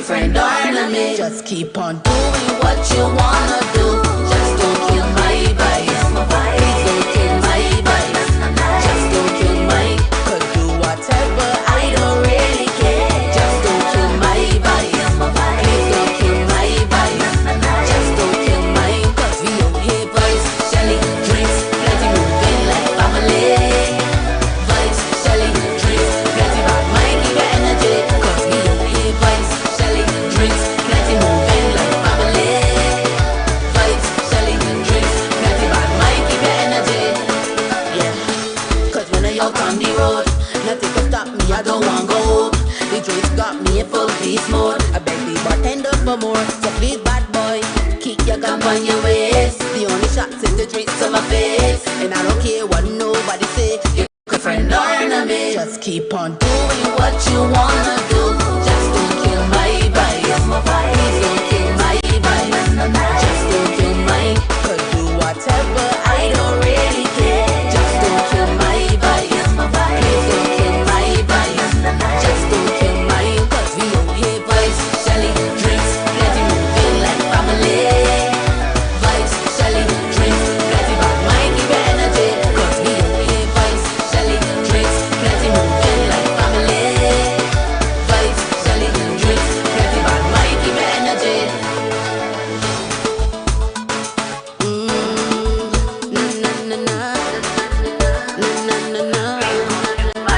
friend or enemy. Just keep on doing what you wanna do. Just don't kill my vibes. Please don't kill my vibes. Just don't kill my. Could do whatever, I don't really care. Just don't kill my vibes. Please don't kill my vibes. Just don't kill my. Cause we don't hear vibes. Shelly drinks, plenty moving like family. Vibes, Shelly drinks, plenty bad mind, keep your energy. Cause we don't hear vibes. Shelly drinks, plenty moving like family. Vibes, Shelly drinks, plenty bad mind, keep your energy. Yeah, cause when I out on the road, nothing can stop me, I don't want go home. The drinks got me in full beast mode. I beg the bartender for more, so please bad boy, keep your gun on your waist. The only shots is the drinks to my face, and I don't care what nobody say. You a friend or enemy, just keep on doing what you wanna do. Just don't kill my vibes. Please don't kill my vibes. Just don't kill my. Could do whatever, I don't really care. Just don't kill my vibes. Please don't kill my vibes. Just don't kill my. Cause we don't hear vibes. Shelly drinks, plenty moving like family. Vibes, Shelly drinks, plenty bad mind, keep your energy. Cause we don't hear vibes. Shelly drinks, plenty moving like family. Vibes, Shelly drinks, plenty bad mind, keep your energy. Na na na na, na na na na.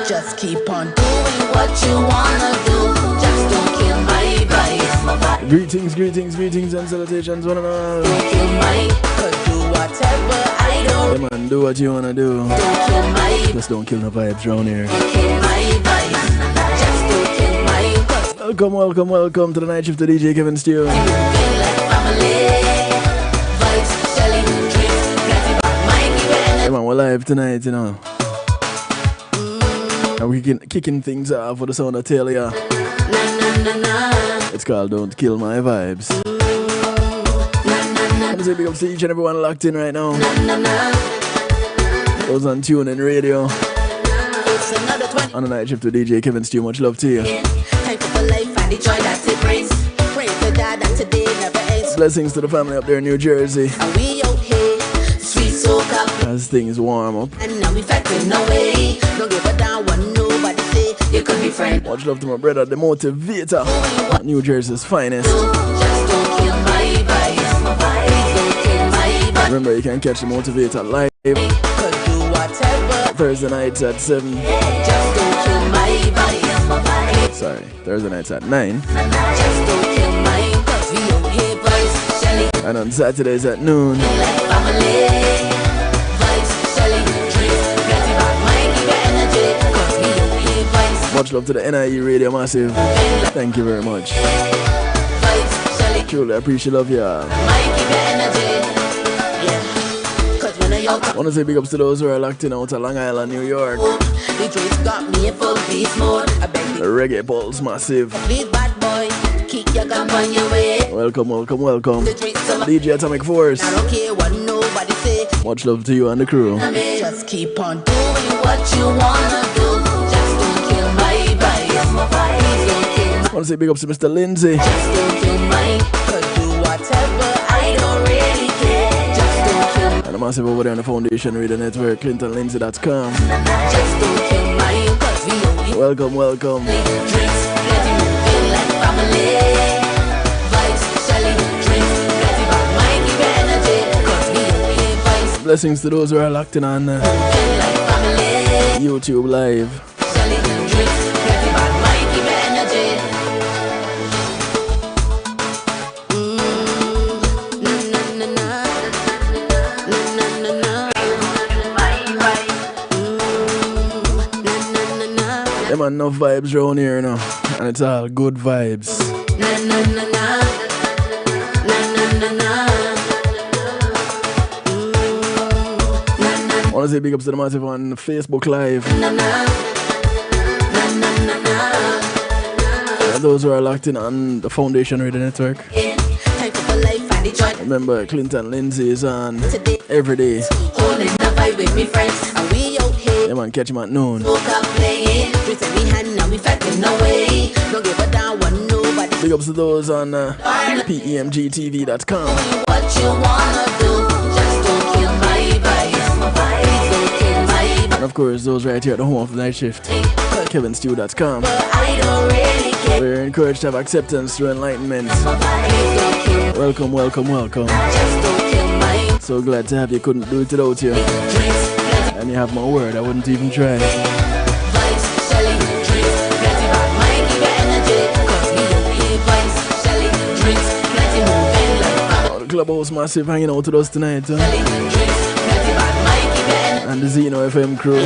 Just keep on doing what you wanna do. Just don't kill my vibes. Greetings, greetings, greetings and salutations, one and all. Don't kill my. Could do whatever, I don't. Yeah, man, do what you wanna do. Don't kill my. Just don't kill no vibes around here. Don't kill my vibes. Just don't kill my. Cause Welcome, welcome, welcome to the night shift to DJ Kevin Steele. we moving like family. Vibes, Shelly, drinks, plenty bad mind, keep your energy. Yeah, man, we're live tonight, you know. And we're kicking things off with the sound of Talia. Na na na na. It's called Don't Kill My Vibes. I'm gonna say big up to each and everyone locked in right now. Those on tune in radio. It's another 20. On the night shift to DJ Kevin Steele, much love to you. Thankful for life and the joy that it brings. Pray to God that today never ends. Blessings to the family up there in New Jersey And we out here, sweet soca, as things warm up. and now we fighting away. Don't give a damn what nobody say. You could be friend. Much love to my brother, the motivator, New Jersey's finest. Just don't kill my vibes. Please don't kill my vibes. Remember, you can catch the motivator live Could do whatever. Thursday nights at 7. Just don't kill my vibes. Sorry, Thursday nights at 9. Just don't kill my. Cause we don't hear vibes. Shelly, And on Saturdays at noon. like family. Vibes, Shelly, drinks, plenty bad mind, keep your energy. Cause we don't hear vibes. Much love to the NIE Radio Massive. Thank you very much. Vibes, Shelly, Truly appreciate love y'all. mind, keep your energy. Yeah. Cause when I out Want to say big ups to those who are locked in out of Long Island, New York. the drinks got me in full beast mode. I beg The the Reggae Pulse Massive. please bad boy, keep your gun on your way. Welcome, welcome, welcome. The drinks to my. DJ Atomic Force. I don't care what nobody say. Much love to you and the crew. Just keep on doing what you wanna do. Just don't kill my vibes. Please don't kill my. Want to say big ups to Mr. Lindsay. Just don't kill my. Could do whatever, I don't really care. Just don't kill my. And a massive over there on the Foundation Radio Network, ClintonLindsay.com. Just don't kill my. Cause we don't hear Welcome, welcome. drinks, plenty moving like family. Vibes, Shelly, drinks, plenty bad mind, keep your energy. Cause we don't hear vibes, Blessings to those who are locked in on moving like family. YouTube Live. Shelly, drinks, plenty bad mind, keep your energy. Na na na na, na na na na. Na na na na. Them are enough vibes around here, you know. And it's all good vibes. Na na na na, na na na na. Na na Want to say big ups to the massive on Facebook Live. na na, na na na na. And those who are locked in on the Foundation Radio Network. Thankful for life and the joy. Remember, Clinton Lindsay is on every day. Holding the vibe with me friends, and we out here. Yeah, man, catch him at noon. Woke up playing, streets in me hand, now we fatting away. Don't give a damn what nobody. Big ups to those on PEMGTV.com. What you wanna do, just don't kill my vibe. Don't kill my vibe. And of course, those right here at the home of the night shift, KevinStew.com. But I don't really care. We're encouraged to have acceptance through enlightenment. Welcome, welcome, welcome. Just don't kill my So glad to have you. Couldn't do it without you. drinks. And you have my word, I wouldn't even try. Vibes, Shelly, drinks, plenty bad mind, give you energy. Cause we don't hear vibes, Shelly, drinks, plenty moving like family. Oh, the clubhouse massive hanging out with us tonight. Shelly, drinks, plenty bad mind, give you energy. And the Zeno FM crew.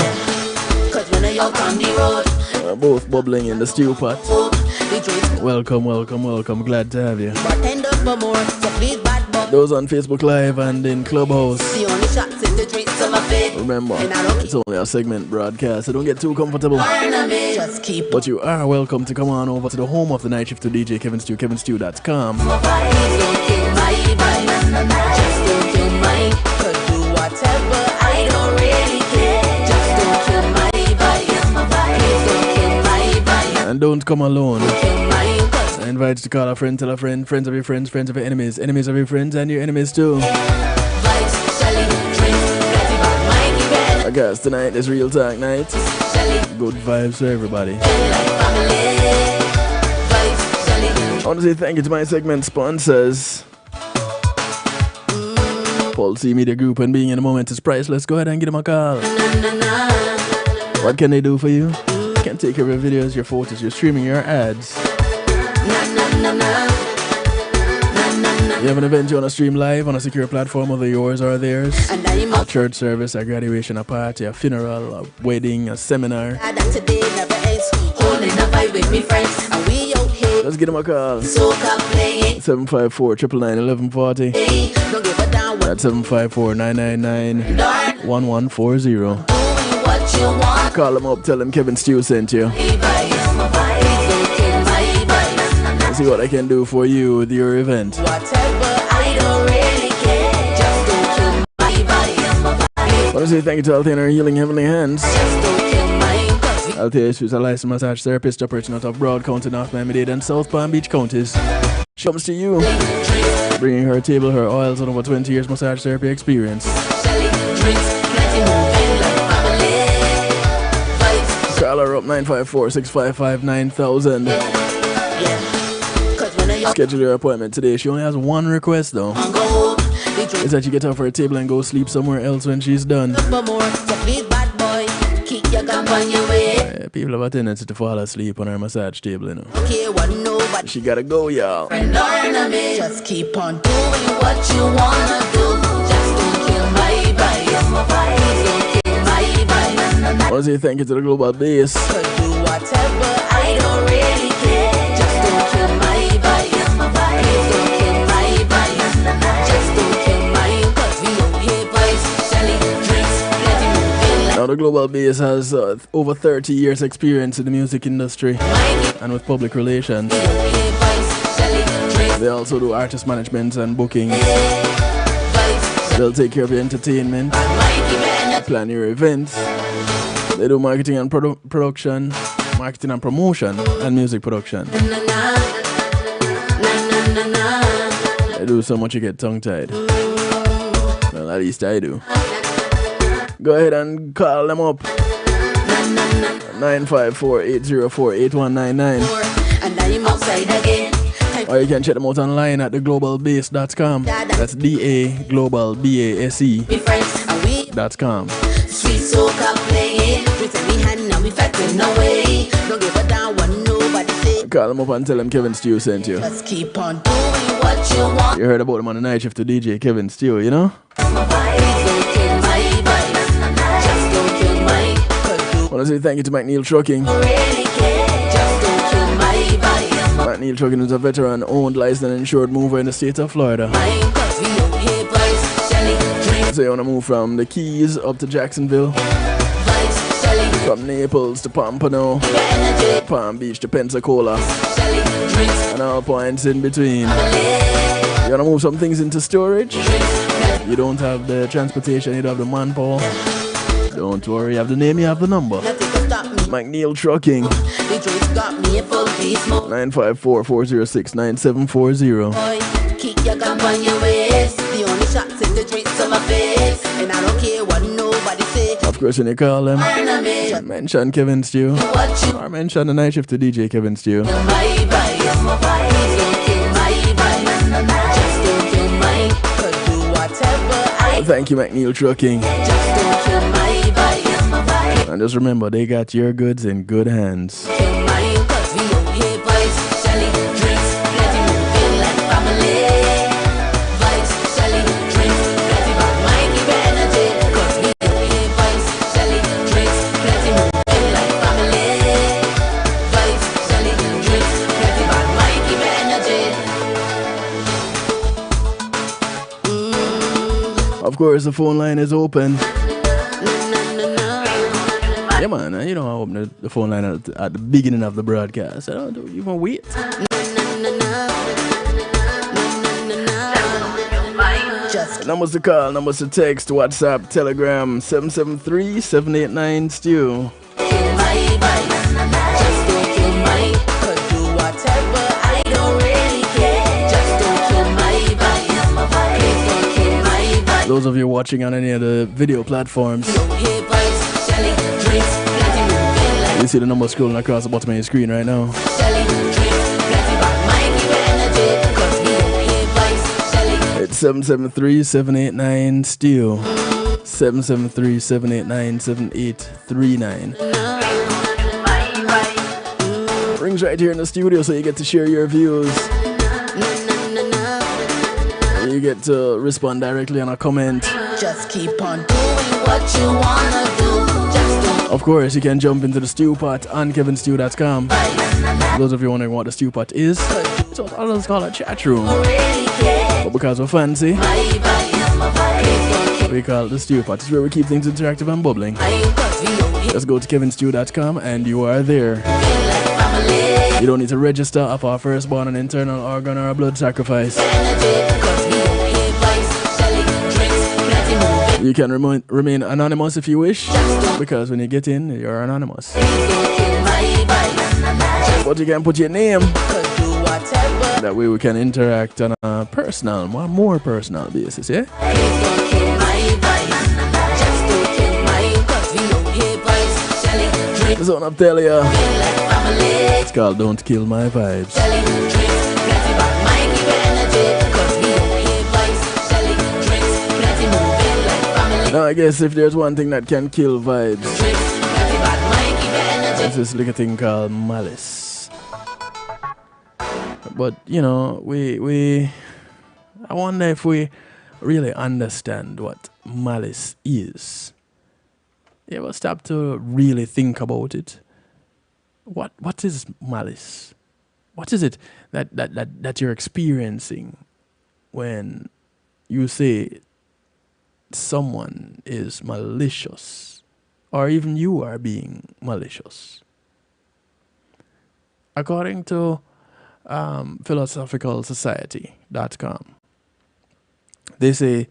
Cause when I out on the road, We're both bubbling in the stew pot. oh, the drinks Welcome, welcome, welcome. Glad to have you. bartender for more. So please bad boy. Those on Facebook Live and in Clubhouse. The only shots in the drinks of my face. Remember, And I don't it's only a segment broadcast, so don't get too comfortable. just keep But you are welcome to come on over to the home of the night shift to DJ Kevin Stew, KevinStew.com. my vibe. Don't kill my vibe. Just don't kill my. Could do whatever. I don't really care. Just don't kill my vibe. Please don't kill my vibe. And don't come alone. Kill my cause I invite you to call a friend, tell a friend, friends of your friends, friends of your enemies, enemies of your friends, and your enemies too. vibes, Shelly, drinks, plenty bad mind, give you energy. I guess tonight is Real Talk Night. Shelly, Good vibes for everybody. like family. Vibes, Shelly, I want to say thank you to my segment sponsors. Paul C Media Group, and being in the moment is priceless. Go ahead and give them a call. What can they do for you? Can take care of your videos, your photos, your streaming, your ads. You have an event you want to stream live on a secure platform, whether yours or theirs. and I'm A up. church service, a graduation, a party, a funeral, a wedding, a seminar. That today never ends. Holding a vibe with me friends, and we out here. Let's give them a call. Soca playing. 754-999-1140. Hey, don't give a damn what. That's 754-999-1140. Doing what you want. Call them up, tell them Kevin Stew sent you. Please don't kill my vibe. See what I can do for you with your event. Whatever, I don't really care. Just don't kill my vibe. I want to say thank you to Althea Healing Heavenly Hands. Just don't kill my cause. Althea is a licensed massage therapist operating out of Broad County, North Miami-Dade, and South Palm Beach counties. She comes to you, bringing her table, her oils, and over 20 years massage therapy experience. Shelly, drinks, plenty moving like family. Vibes, Call her up 954-655-9000. yeah. Cause when I Schedule your appointment today. She only has one request though. go, the drinks Is that you get off her table and go sleep somewhere else when she's done. for more. So please, bad boy, keep your gun on your way. People have a tendency to fall asleep on her massage table, you know. Okay, what nobody. She gotta go, y'all. Friend or enemy, just keep on doing what you wanna do. Just don't kill my vibe. Please don't kill my vibe. I want to say thank you to the Global Base. Could do whatever, I don't really care. Just don't kill my vibe. Please don't kill my vibe. Just don't kill my cause we don't hear vibes. Shelly, drinks, plenty moving like Now the Global Base has over 30 years experience in the music industry Mikey. and with public relations. We don't hear vibes. Shelly, drinks, They also do artist management and booking. vibes. They'll take care of your entertainment, Mikey, man, plan your events. They do marketing and production, marketing and promotion, and music production. na na na na na na. They do so much you get tongue-tied. Well, at least I do. Go ahead and call them up. 954-804-8199. And I'm outside again. Or you can check them out online at theglobalbase.com. That's DAGlobalBASE.com. Be friends and we sweet soca playing. Pretend we hand now we fatting away. Don't give a damn what nobody say. Call them up and tell them Kevin Stew sent you. Just keep on doing what you want. You heard about him on the night shift to DJ Kevin Stew, you know? My vibe, don't kill my vibe. Just don't kill my could I want to say thank you to McNeil Trucking. do really care. Just don't kill my vibe. McNeil Trucking is a veteran-owned, licensed and insured mover in the state of Florida. Mine cause we don't hear vibes. Shelly, drinks, So you want to move from the Keys up to Jacksonville, vibes. Shelly, from Naples to Pompano, your energy. Palm Beach to Pensacola, Shelly, drinks, and all points in between. family. You wanna move some things into storage? You don't have the transportation, you don't have the manpower. Don't worry, you have the name, you have the number. McNeil Trucking. 954-406-9740. Keep your gun on your waist. The only shots in the drinks on my face. And I don't care what nobody say. Of course, when you call them, mention Kevin Stew. Or mention the night shift to DJ Kevin Stew. My vibe, my vibe. Please don't kill my vibe. Just don't kill my. Could do whatever I. Thank you, McNeil Trucking. Just don't kill my vibe, my vibe. And just remember, they got your goods in good hands. Kill my, cause we don't hear vibes. Shelly, drinks, plenty moving like family. Vibes, Shelly, drinks, plenty bad mind, give it energy. Cause we don't hear vibes. Shelly, drinks, plenty moving like family. Vibes, Shelly, drinks, plenty bad mind, give it energy. Of course, the phone line is open. Yeah, man, you know I open the phone line at the beginning of the broadcast. I don't even wait. Numbers to call, numbers to text, WhatsApp, Telegram, 773-789-STEW. Those of you watching on any of the video platforms, you see the number scrolling across the bottom of your screen right now. It's 773-789-STEW. 773-789-7839. Rings right here in the studio, so you get to share your views. You get to respond directly on a comment. Just keep on doing what you wanna do. Of course, you can jump into the stew pot on kevinstew.com. Those of you wondering what the stew pot is, it's what others call a chat room. But because we're fancy, we call it the stew pot. It's where we keep things interactive and bubbling. Just go to kevinstew.com and you are there. You don't need to register up our firstborn, an internal organ, or a blood sacrifice. You can remain anonymous if you wish, because when you get in, you're anonymous. But you can put your name. That way we can interact on a personal, more personal basis, yeah? The zone of Telia. It's called Don't Kill My Vibes. Now I guess if there's one thing that can kill vibes, it's this little thing called Malice. But you know, I wonder if we really understand what malice is. You ever stop to really think about it? What is malice? What is it that you're experiencing when you say someone is malicious, or even you are being malicious? According to philosophicalsociety.com, they say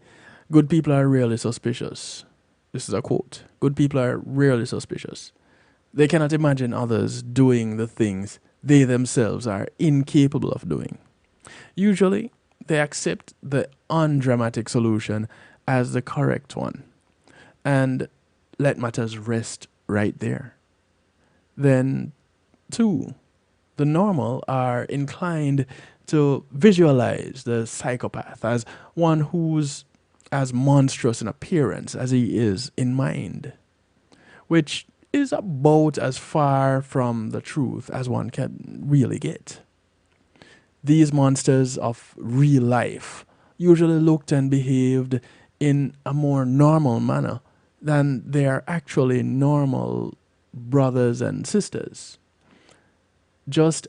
good people are rarely suspicious. This is a quote. Good people are rarely suspicious. They cannot imagine others doing the things they themselves are incapable of doing. Usually, they accept the undramatic solution as the correct one and let matters rest right there. Then, two, the normal are inclined to visualize the psychopath as one who's as monstrous in appearance as he is in mind, which is about as far from the truth as one can really get. These monsters of real life usually looked and behaved in a more normal manner than their actually normal brothers and sisters. Just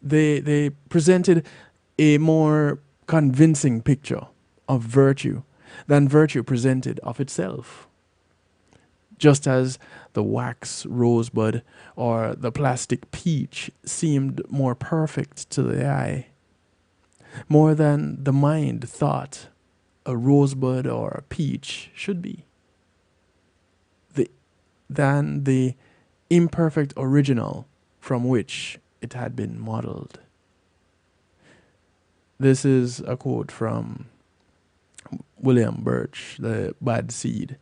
they presented a more convincing picture of virtue than virtue presented of itself. Just as the wax rosebud or the plastic peach seemed more perfect to the eye, more than the mind thought a rosebud or a peach should be, than the imperfect original from which it had been modeled. This is a quote from William Birch, The Bad Seed,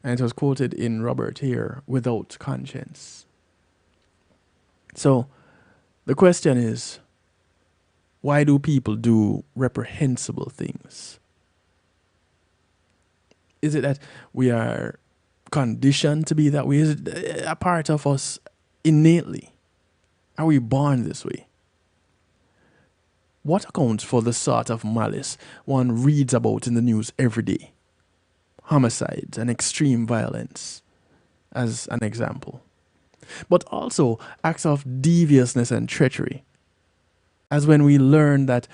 and it was quoted in Robert Here, Without Conscience. So the question is, why do people do reprehensible things? Is it that we are conditioned to be that way? Is it a part of us innately? Are we born this way? What accounts for the sort of malice one reads about in the news every day? Homicides and extreme violence, as an example. But also acts of deviousness and treachery, as when we learn that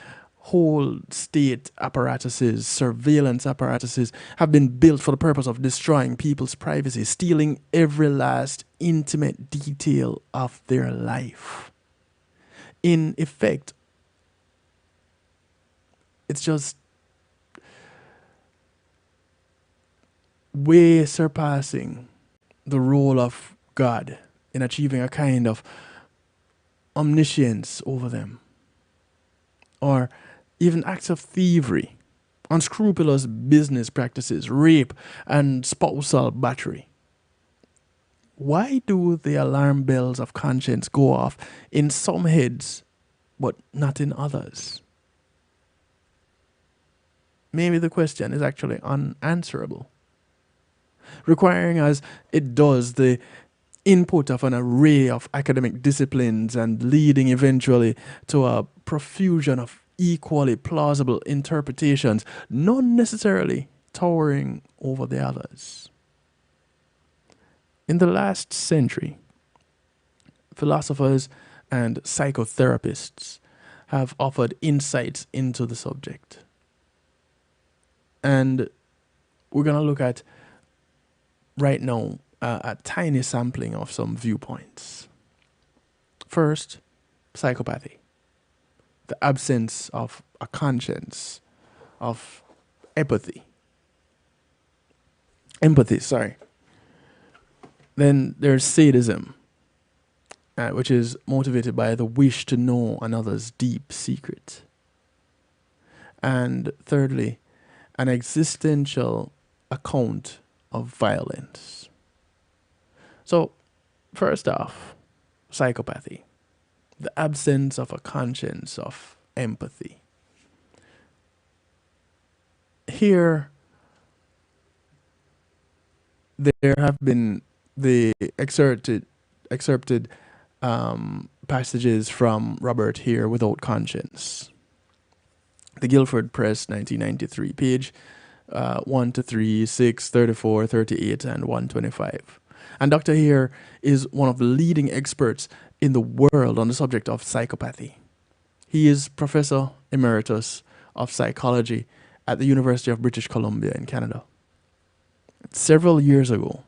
whole state apparatuses, surveillance apparatuses, have been built for the purpose of destroying people's privacy, stealing every last intimate detail of their life. In effect, it's just way surpassing the role of God in achieving a kind of omniscience over them. Or even acts of thievery, unscrupulous business practices, rape, and spousal battery. Why do the alarm bells of conscience go off in some heads, but not in others? Maybe the question is actually unanswerable, requiring as it does the input of an array of academic disciplines and leading eventually to a profusion of equally plausible interpretations, none necessarily towering over the others. In the last century, philosophers and psychotherapists have offered insights into the subject. And we're going to look at, right now, a tiny sampling of some viewpoints. First, psychopathy. The absence of a conscience, of empathy. Then there's sadism, which is motivated by the wish to know another's deep secret. And thirdly, an existential account of violence. So, first off, psychopathy. The absence of a conscience of empathy. Here, there have been the excerpted passages from Robert Here, Without Conscience. The Guilford Press, 1993, page 1 to 3, 6, 34, 38, and 125. And Dr. Here is one of the leading experts in the world on the subject of psychopathy. He is Professor Emeritus of Psychology at the University of British Columbia in Canada. Several years ago,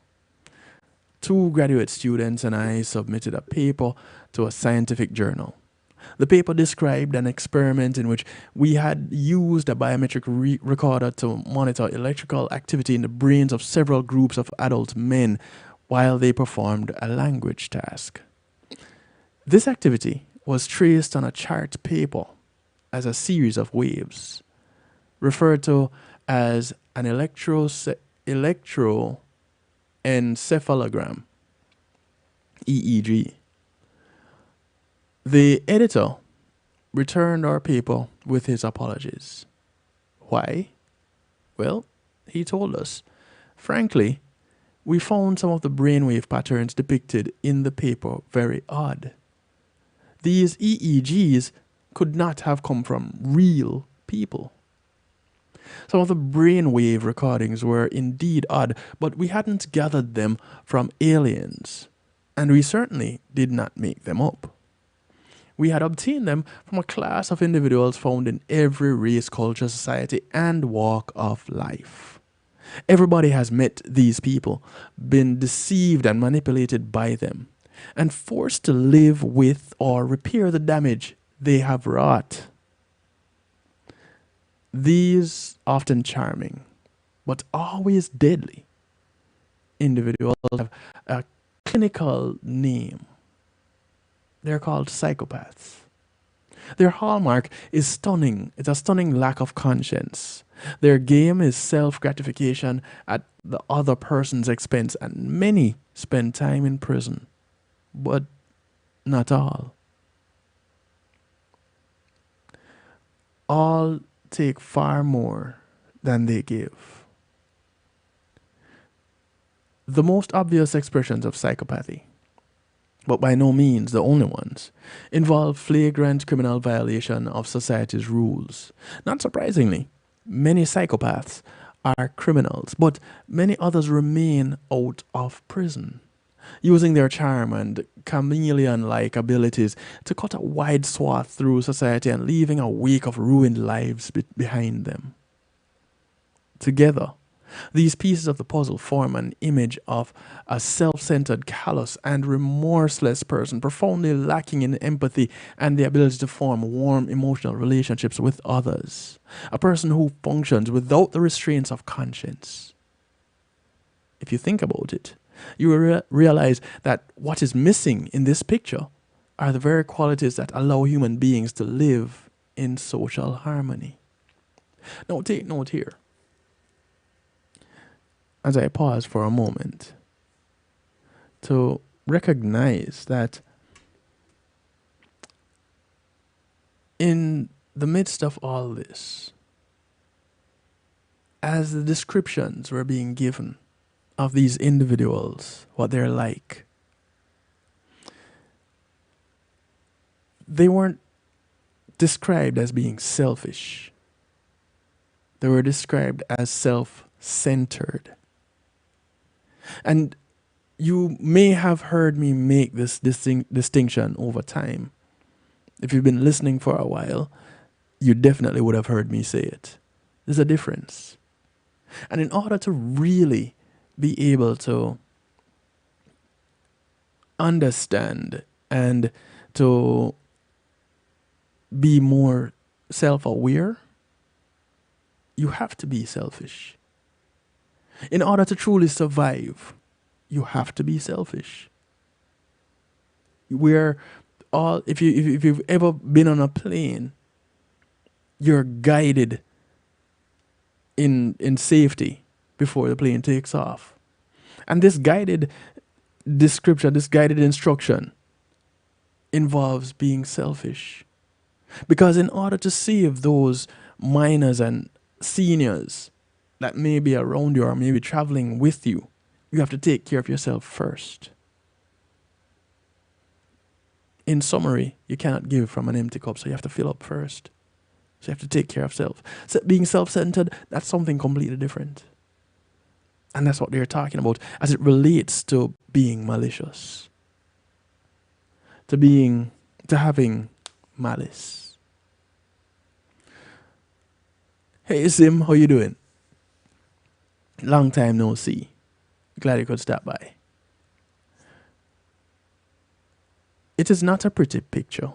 2 graduate students and I submitted a paper to a scientific journal. The paper described an experiment in which we had used a biometric recorder to monitor electrical activity in the brains of several groups of adult men while they performed a language task. This activity was traced on a chart paper as a series of waves, referred to as an electroencephalogram, EEG. The editor returned our paper with his apologies. Why? Well, he told us, frankly, we found some of the brainwave patterns depicted in the paper very odd. These EEGs could not have come from real people. Some of the brainwave recordings were indeed odd, but we hadn't gathered them from aliens, and we certainly did not make them up. We had obtained them from a class of individuals found in every race, culture, society, and walk of life. Everybody has met these people, been deceived and manipulated by them, and forced to live with or repair the damage they have wrought. These often charming, but always deadly individuals have a clinical name. They're called psychopaths. Their hallmark is stunning. It's a stunning lack of conscience. Their game is self gratification at the other person's expense, and many spend time in prison. But not all. All take far more than they give. The most obvious expressions of psychopathy, but by no means the only ones, involve flagrant criminal violation of society's rules. Not surprisingly, many psychopaths are criminals, but many others remain out of prison, using their charm and chameleon-like abilities to cut a wide swath through society and leaving a wake of ruined lives behind them. Together, these pieces of the puzzle form an image of a self-centered, callous, and remorseless person, profoundly lacking in empathy and the ability to form warm emotional relationships with others. A person who functions without the restraints of conscience. If you think about it, you will realize that what is missing in this picture are the very qualities that allow human beings to live in social harmony. Now take note here, as I pause for a moment, to recognize that in the midst of all this, as the descriptions were being given of these individuals, what they're like, they weren't described as being selfish. They were described as self-centered. And you may have heard me make this distinction over time. If you've been listening for a while, you definitely would have heard me say it. There's a difference. And in order to really be able to understand and to be more self-aware, you have to be selfish. In order to truly survive, you have to be selfish. We're all, if you've ever been on a plane, you're guided in safety before the plane takes off. And this guided description, this guided instruction involves being selfish. Because in order to save those minors and seniors that may be around you or may be traveling with you, you have to take care of yourself first. In summary, you cannot give from an empty cup, so you have to fill up first. So you have to take care of self. So being self-centered, that's something completely different. And that's what they're talking about as it relates to being malicious. To having malice. Hey Sim, how you doing? Long time no see. Glad you could stop by. It is not a pretty picture,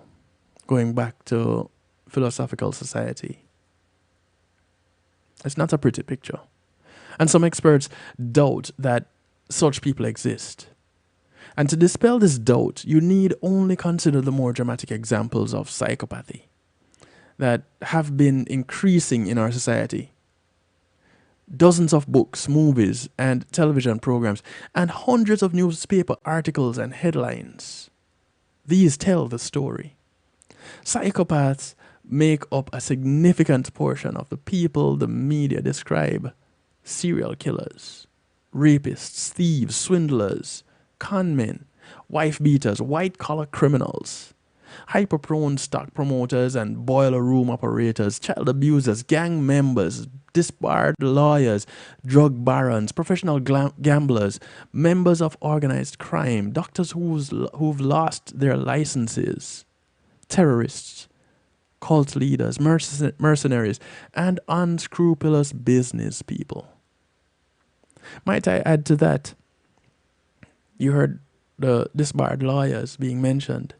going back to philosophical society. It's not a pretty picture. And some experts doubt that such people exist. And to dispel this doubt, you need only consider the more dramatic examples of psychopathy that have been increasing in our society. Dozens of books, movies, and television programs, and hundreds of newspaper articles and headlines. These tell the story. Psychopaths make up a significant portion of the people the media describe: serial killers, rapists, thieves, swindlers, conmen, wife beaters, white-collar criminals, hyper-prone stock promoters and boiler room operators, child abusers, gang members, disbarred lawyers, drug barons, professional gamblers, members of organized crime, doctors who've lost their licenses, terrorists, cult leaders, mercenaries, and unscrupulous business people. Might I add to that, you heard the disbarred lawyers being mentioned,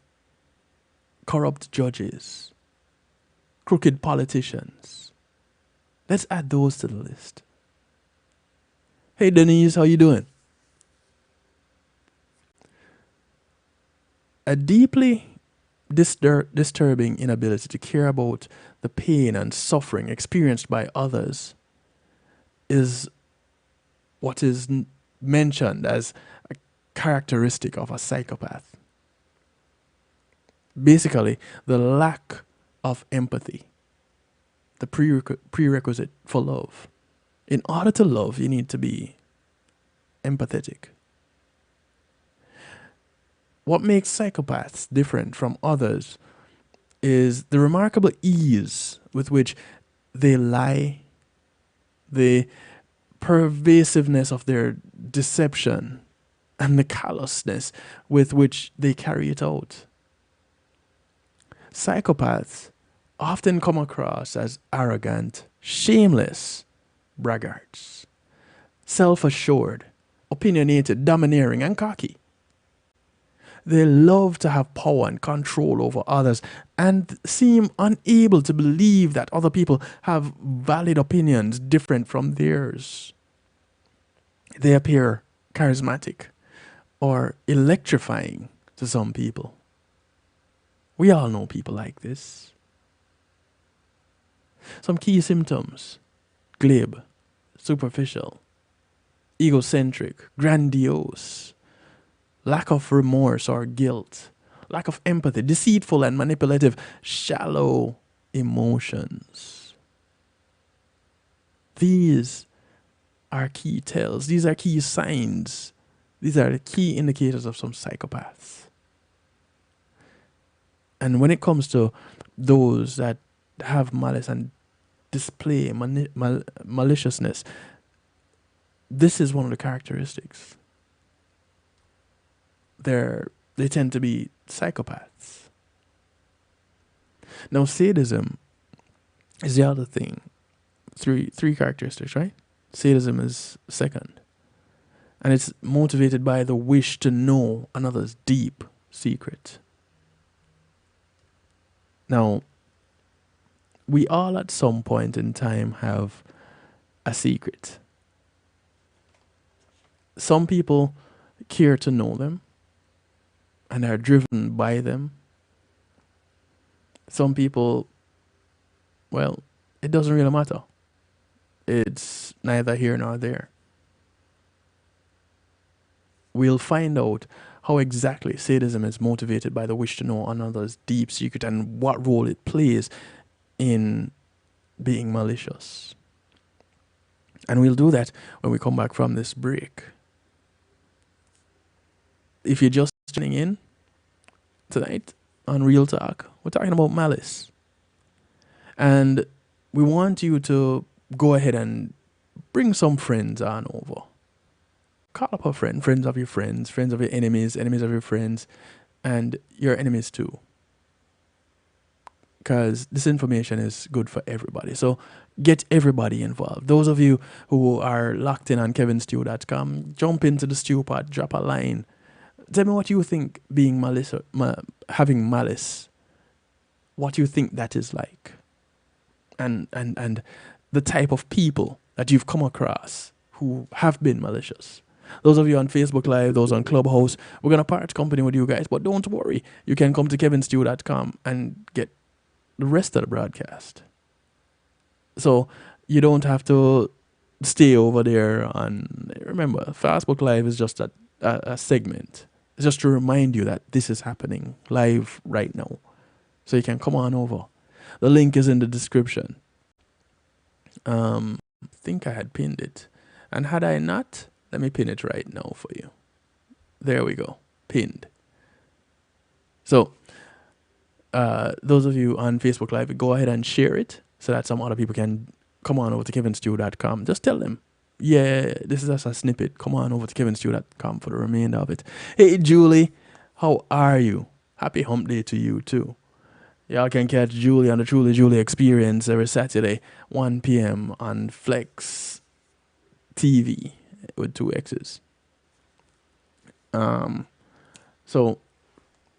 corrupt judges, crooked politicians, Let's add those to the list. Hey Denise, how you doing? A deeply disturbing inability to care about the pain and suffering experienced by others is what is mentioned as a characteristic of a psychopath. Basically, the lack of empathy, the prerequisite for love. In order to love, you need to be empathetic. What makes psychopaths different from others is the remarkable ease with which they lie, the pervasiveness of their deception, and the callousness with which they carry it out. Psychopaths often come across as arrogant, shameless braggarts, self-assured, opinionated, domineering, and cocky. They love to have power and control over others and seem unable to believe that other people have valid opinions different from theirs. They appear charismatic or electrifying to some people. We all know people like this. Some key symptoms: glib, superficial, egocentric, grandiose, lack of remorse or guilt, lack of empathy, deceitful and manipulative, shallow emotions. These are key tells. These are key signs. These are the key indicators of some psychopaths. And when it comes to those that have malice and display maliciousness, this is one of the characteristics. They tend to be psychopaths. Now, sadism is the other thing. Three characteristics, right? Sadism is second. And it's motivated by the wish to know another's deep secret. Now, we all at some point in time have a secret. Some people care to know them and are driven by them. Some people, well, it doesn't really matter. It's neither here nor there. We'll find out how exactly sadism is motivated by the wish to know another's deep secret and what role it plays in being malicious. And we'll do that when we come back from this break. If you're just tuning in tonight on Real Talk, we're talking about malice. And we want you to go ahead and bring some friends on over. Call up a friend, friends of your friends, friends of your enemies, enemies of your friends, and your enemies too. Because this information is good for everybody. So get everybody involved. Those of you who are locked in on kevinstew.com, jump into the stew pod, drop a line. Tell me what you think being having malice, what you think that is like. And the type of people that you've come across who have been malicious. Those of you on Facebook Live, those on Clubhouse, we're going to part company with you guys. But don't worry. You can come to kevinstew.com and get the rest of the broadcast. So you don't have to stay over there on... Remember, Facebook Live is just a segment. It's just to remind you that this is happening live right now. So you can come on over. The link is in the description. I think I had pinned it. And had I not... Let me pin it right now for you. There we go. Pinned. So, those of you on Facebook Live, go ahead and share it so that some other people can come on over to kevinstew.com. Just tell them, yeah, this is just a snippet. Come on over to kevinstew.com for the remainder of it. Hey, Julie, how are you? Happy hump day to you, too. Y'all can catch Julie on the Truly Julie Experience every Saturday, 1 p.m. on Flex TV. With 2 X's. So,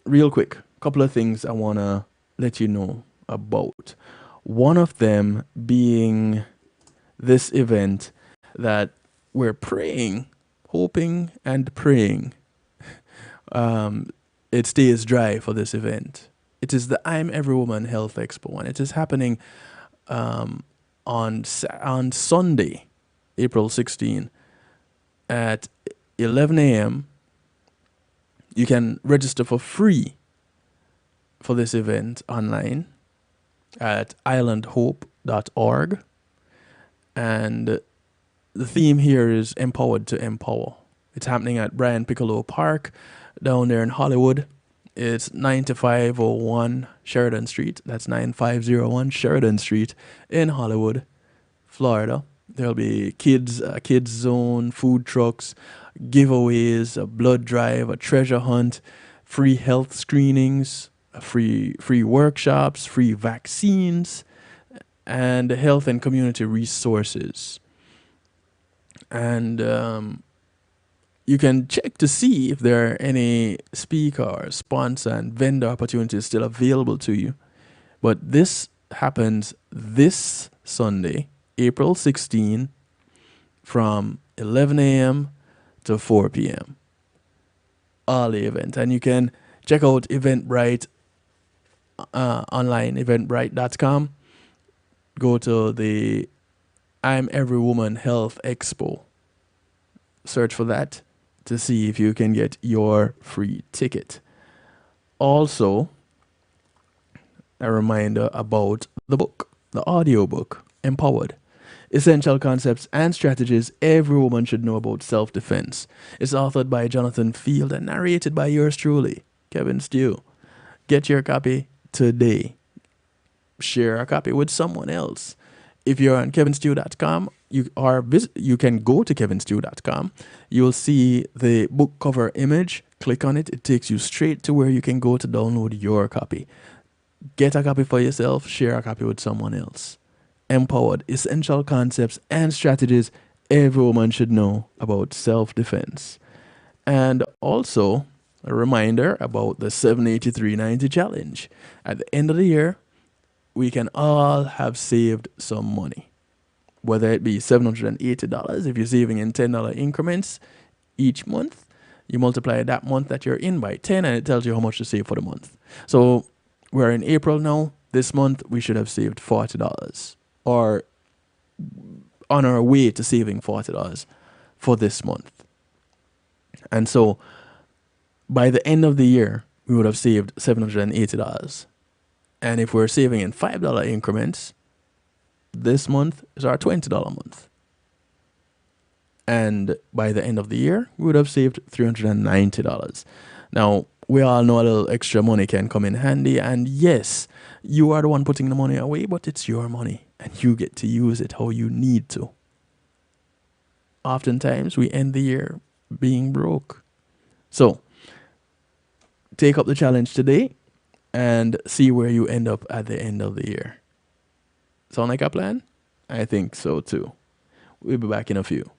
real quick, couple of things I want to let you know about. One of them being this event that we're praying, hoping, and praying it stays dry for this event. It is the I'm Every Woman Health Expo, and it is happening on Sunday, April 16, at 11 a.m. You can register for free for this event online at islandhope.org. And the theme here is Empowered to Empower. It's happening at Brian Piccolo Park down there in Hollywood. It's 9501 Sheridan Street. That's 9501 Sheridan Street in Hollywood, Florida. There'll be kids zone, food trucks, giveaways, a blood drive, a treasure hunt, free health screenings, free workshops, free vaccines, and health and community resources. And you can check to see if there are any speaker, sponsor, and vendor opportunities still available to you. But this happens this Sunday, April 16, from 11 a.m. to 4 p.m. All the event. And you can check out Eventbrite online, eventbrite.com. Go to the I'm Every Woman Health Expo. Search for that to see if you can get your free ticket. Also, a reminder about the book, the audio book, Empowered. Essential concepts and strategies every woman should know about self-defense. It's authored by Jonathan Field and narrated by yours truly, Kevin Stew. Get your copy today. Share a copy with someone else. If you're on kevinstew.com, you can go to kevinstew.com. You'll see the book cover image. Click on it. It takes you straight to where you can go to download your copy. Get a copy for yourself. Share a copy with someone else. Empowered, essential concepts and strategies every woman should know about self-defense. And also, a reminder about the 783.90 challenge. At the end of the year, we can all have saved some money. Whether it be $780 if you're saving in $10 increments each month, you multiply that month that you're in by 10 and it tells you how much to save for the month. So we're in April now. This month we should have saved $40 or on our way to saving $40 for this month. And so by the end of the year, we would have saved $780. And if we're saving in $5 increments, this month is our $20 month. And by the end of the year, we would have saved $390. Now, we all know a little extra money can come in handy. And yes, you are the one putting the money away, but it's your money. And you get to use it how you need to. Oftentimes, we end the year being broke. So, take up the challenge today and see where you end up at the end of the year. Sound like a plan? I think so too. We'll be back in a few.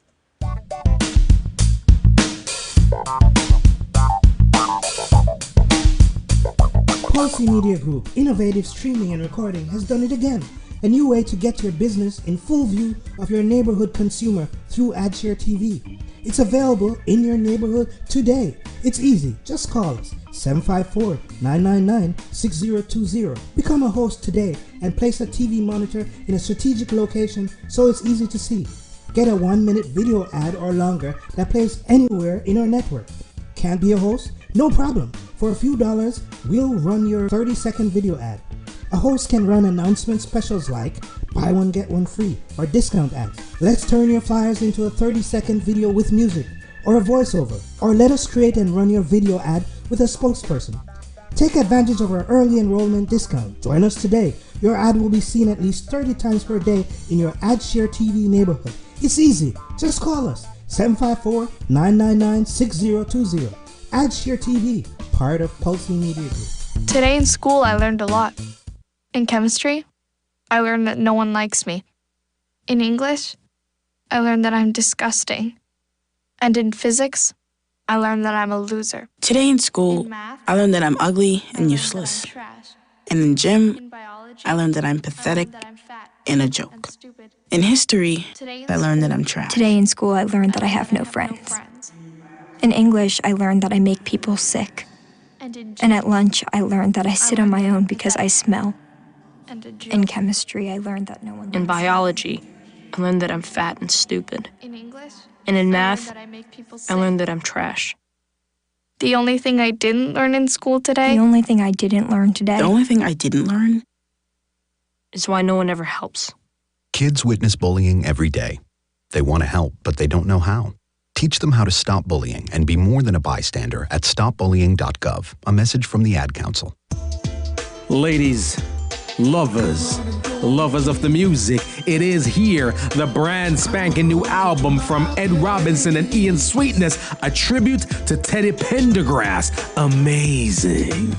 Policy Media Group, innovative streaming and recording, has done it again. A new way to get your business in full view of your neighborhood consumer through AdShare TV. It's available in your neighborhood today. It's easy. Just call us 754-999-6020. Become a host today and place a TV monitor in a strategic location so it's easy to see. Get a 1-minute video ad or longer that plays anywhere in our network. Can't be a host? No problem. For a few dollars, we'll run your 30-second video ad. A host can run announcement specials like buy one get one free or discount ads. Let's turn your flyers into a 30-second video with music or a voiceover, or let us create and run your video ad with a spokesperson. Take advantage of our early enrollment discount. Join us today. Your ad will be seen at least 30 times per day in your AdShare TV neighborhood. It's easy. Just call us 754-999-6020. AdShare TV, part of Policy Media Group. Today in school, I learned a lot. In chemistry, I learned that no one likes me. In English, I learned that I'm disgusting. And in physics, I learned that I'm a loser. Today in school, In math, I learned that I'm ugly I and learned useless. that I'm trash. And in gym, In biology, I learned that I'm I pathetic learned that I'm fat. in a joke. In history, I learned that I'm trash. Today in school, I learned that I have no friends. In English, I learned that I make people sick. And at lunch, I learned that I sit on my own because I smell. In chemistry, I learned that no one... In biology, I learned that I'm fat and stupid. In English, And in math, that I make people I learned that I'm trash. The only thing I didn't learn in school today. The only thing I didn't learn today. The only thing I didn't learn is why no one ever helps. Kids witness bullying every day. They want to help, but they don't know how. Teach them how to stop bullying and be more than a bystander at stopbullying.gov. A message from the Ad Council. Ladies, lovers of the music, it is here, the brand spanking new album from Ed Robinson and Ian Sweetness, a tribute to Teddy Pendergrass. Amazing.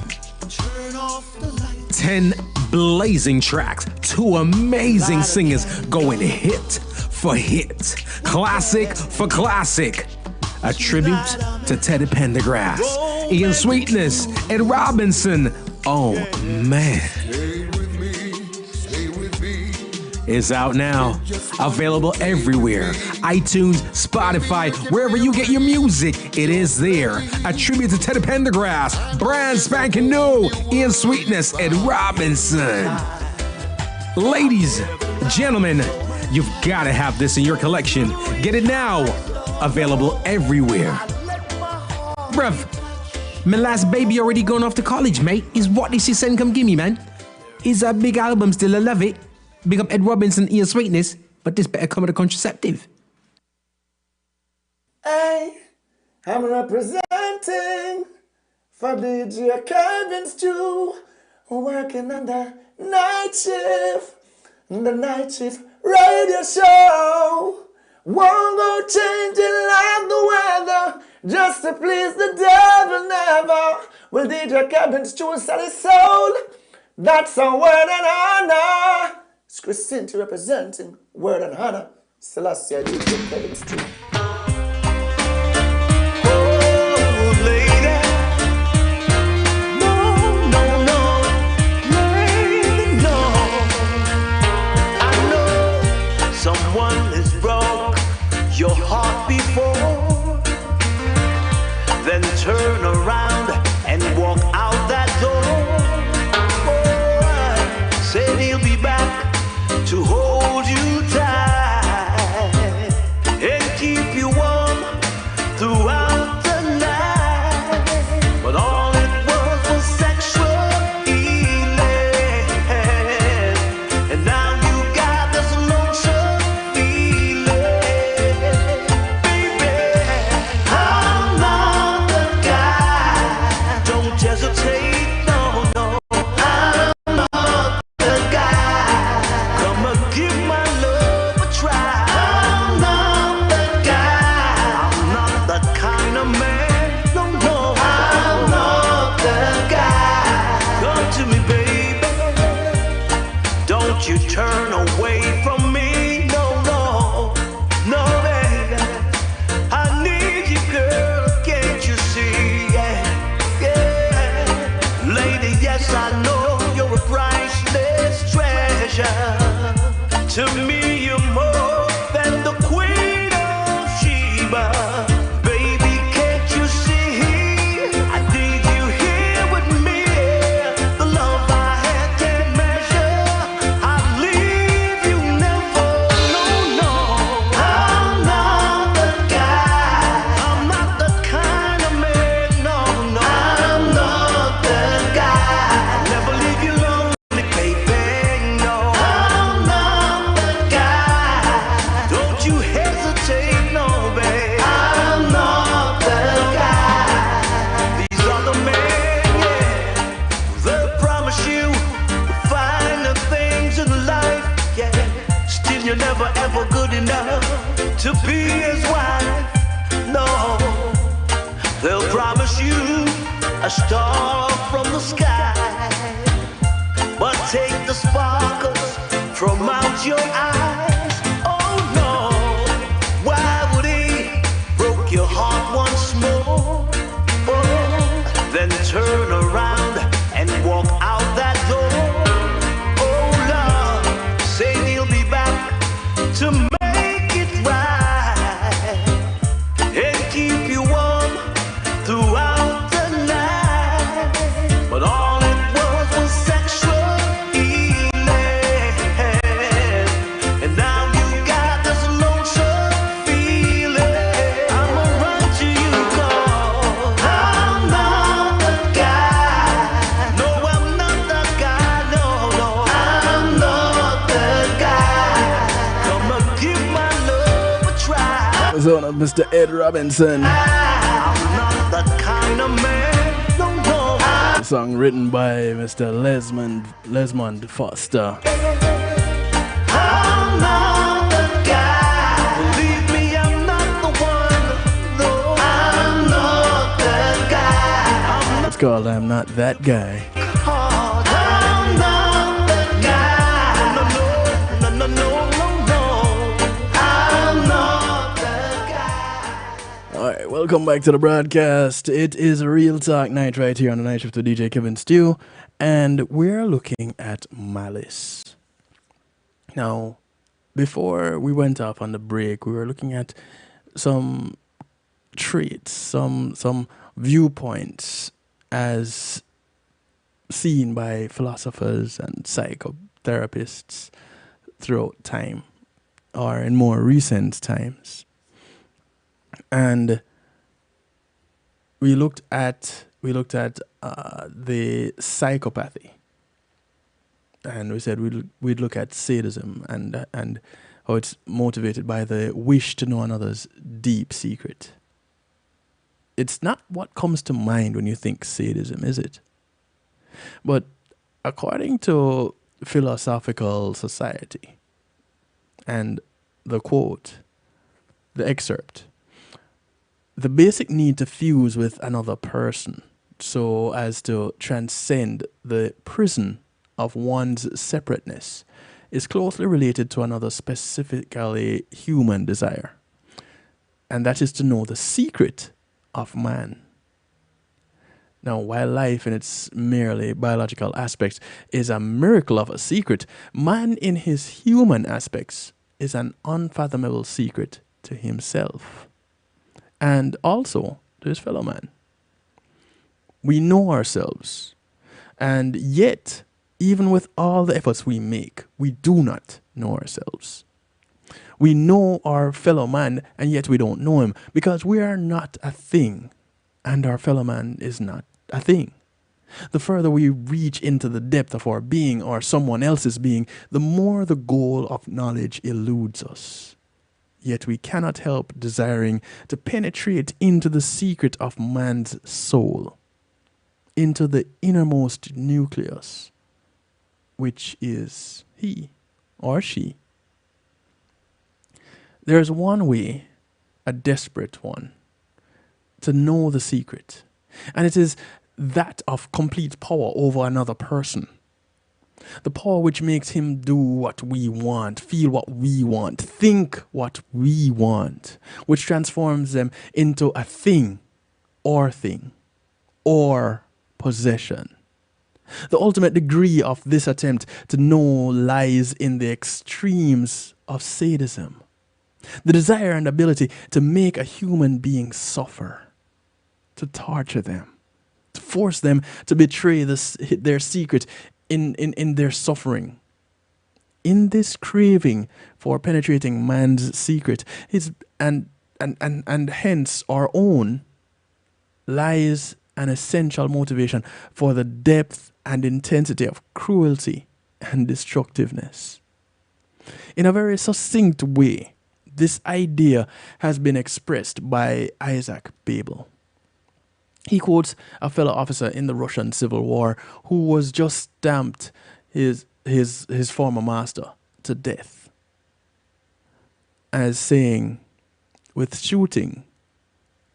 10 blazing tracks, 2 amazing singers going hit for hit, classic for classic. A tribute to Teddy Pendergrass, Ian Sweetness, Ed Robinson. Oh man. It's out now. Available everywhere. iTunes, Spotify, wherever you get your music, it is there. A tribute to Teddy Pendergrass, brand spanking new, Ian Sweetness, and Robinson. Ladies, gentlemen, you've got to have this in your collection. Get it now. Available everywhere. Bruv, my last baby already gone off to college, mate. Is what this is saying, come gimme, man. Is a big album still, I love it. Big up Ed Robinson, Ian Sweetness, but this better come with a contraceptive. Hey, I'm representing for DJ Kevin Stew, working on the night shift radio show. Won't go changing like the weather, just to please the devil never. Will DJ Kevin Stew sell his soul? That's a word and honor. It's Christine representing Word and Honor. Selassie, I did get Kevin Street. Oh, lady. No, lady, no. I know someone is broke your heart before. Then turn around and walk out that door. Oh, said he'll be back to hold you tight and keep you warm throughout the night. But all it was sexual healing, and now you got this lonesome feeling. Baby, I'm not the guy. Don't hesitate, no, no. I'm not the guy. Give my love a try. I'm not the guy. I'm not that kind of man. No, no. I'm not the guy. Come to me, baby. Don't you turn away from me. No, no. No, baby. I need you, girl. Can't you see? Yeah, yeah. Lady, yes, I know you're a priceless treasure. To me, you're more than the Queen of Sheba. Baby, can't you see? I need you here with me. The love I had can't measure. I'd leave you never. No, no. I'm not the guy. I'm not the kind of man. No, no. I'm not the guy. I'll never leave you lonely, baby. No. I'm not. Don't you hesitate, no, babe. I'm not the guy. These are the men, yeah. They'll promise you the finer things in life, yeah. Still, you're never ever good enough to be his wife. No, they'll promise you a star from the sky, but take the sparkles from out your eyes. Your heart once more, oh, then turn around and walk out that door. Oh Lord, say Mr. Ed Robinson. I'm not that kind of man. No, no. A song written by Mr. Lesmond Foster. I'm not the guy. Believe me, I'm not the one. No, I'm not that guy. It's called I'm Not That Guy. I'm not that guy. No, no, no, no, no, no. I'm not that guy. Alright, welcome back to the broadcast. It is a Real Talk night right here on the night shift with DJ Kevin Stew, and we're looking at Malice. Now, before we went off on the break, we were looking at some traits, some viewpoints as seen by philosophers and psychotherapists throughout time, or in more recent times. And we looked at the psychopathy, and we said we'd look at sadism and how it's motivated by the wish to know another's deep secret. It's not what comes to mind when you think sadism, is it? But according to Philosophical Society and the quote, the excerpt, the basic need to fuse with another person so as to transcend the prison of one's separateness is closely related to another specifically human desire, and that is to know the secret of man. Now, while life in its merely biological aspects is a miracle of a secret, man in his human aspects is an unfathomable secret to himself and also to his fellow man. We know ourselves, and yet, even with all the efforts we make, we do not know ourselves. We know our fellow man, and yet we don't know him, because we are not a thing, and our fellow man is not a thing. The further we reach into the depth of our being or someone else's being, the more the goal of knowledge eludes us. Yet we cannot help desiring to penetrate into the secret of man's soul, into the innermost nucleus, which is he or she. There's one way, a desperate one, to know the secret, and it is that of complete power over another person. The power which makes him do what we want, feel what we want, think what we want, which transforms them into a thing or possession. The ultimate degree of this attempt to know lies in the extremes of sadism, the desire and ability to make a human being suffer, to torture them, to force them to betray their secret in their suffering. In this craving for penetrating man's secret, and hence our own, lies an essential motivation for the depth and intensity of cruelty and destructiveness. In a very succinct way, this idea has been expressed by Isaac Babel. He quotes a fellow officer in the Russian Civil War who was just stamped his former master to death as saying, with shooting,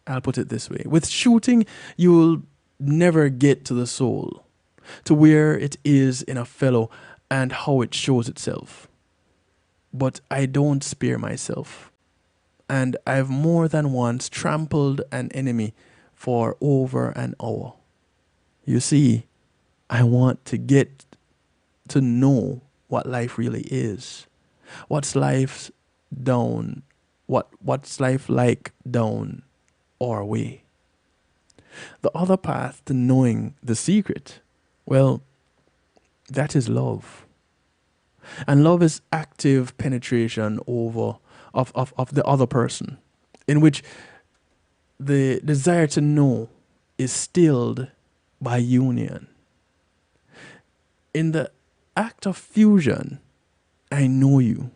I'll put it this way, with shooting you'll never get to the soul, to where it is in a fellow and how it shows itself. But I don't spare myself, and I've more than once trampled an enemy for over an hour. You see, I want to get to know what life really is. What's life like down our way? The other path to knowing the secret, well, that is love. And love is active penetration of the other person, in which the desire to know is stilled by union. In the act of fusion, I know you.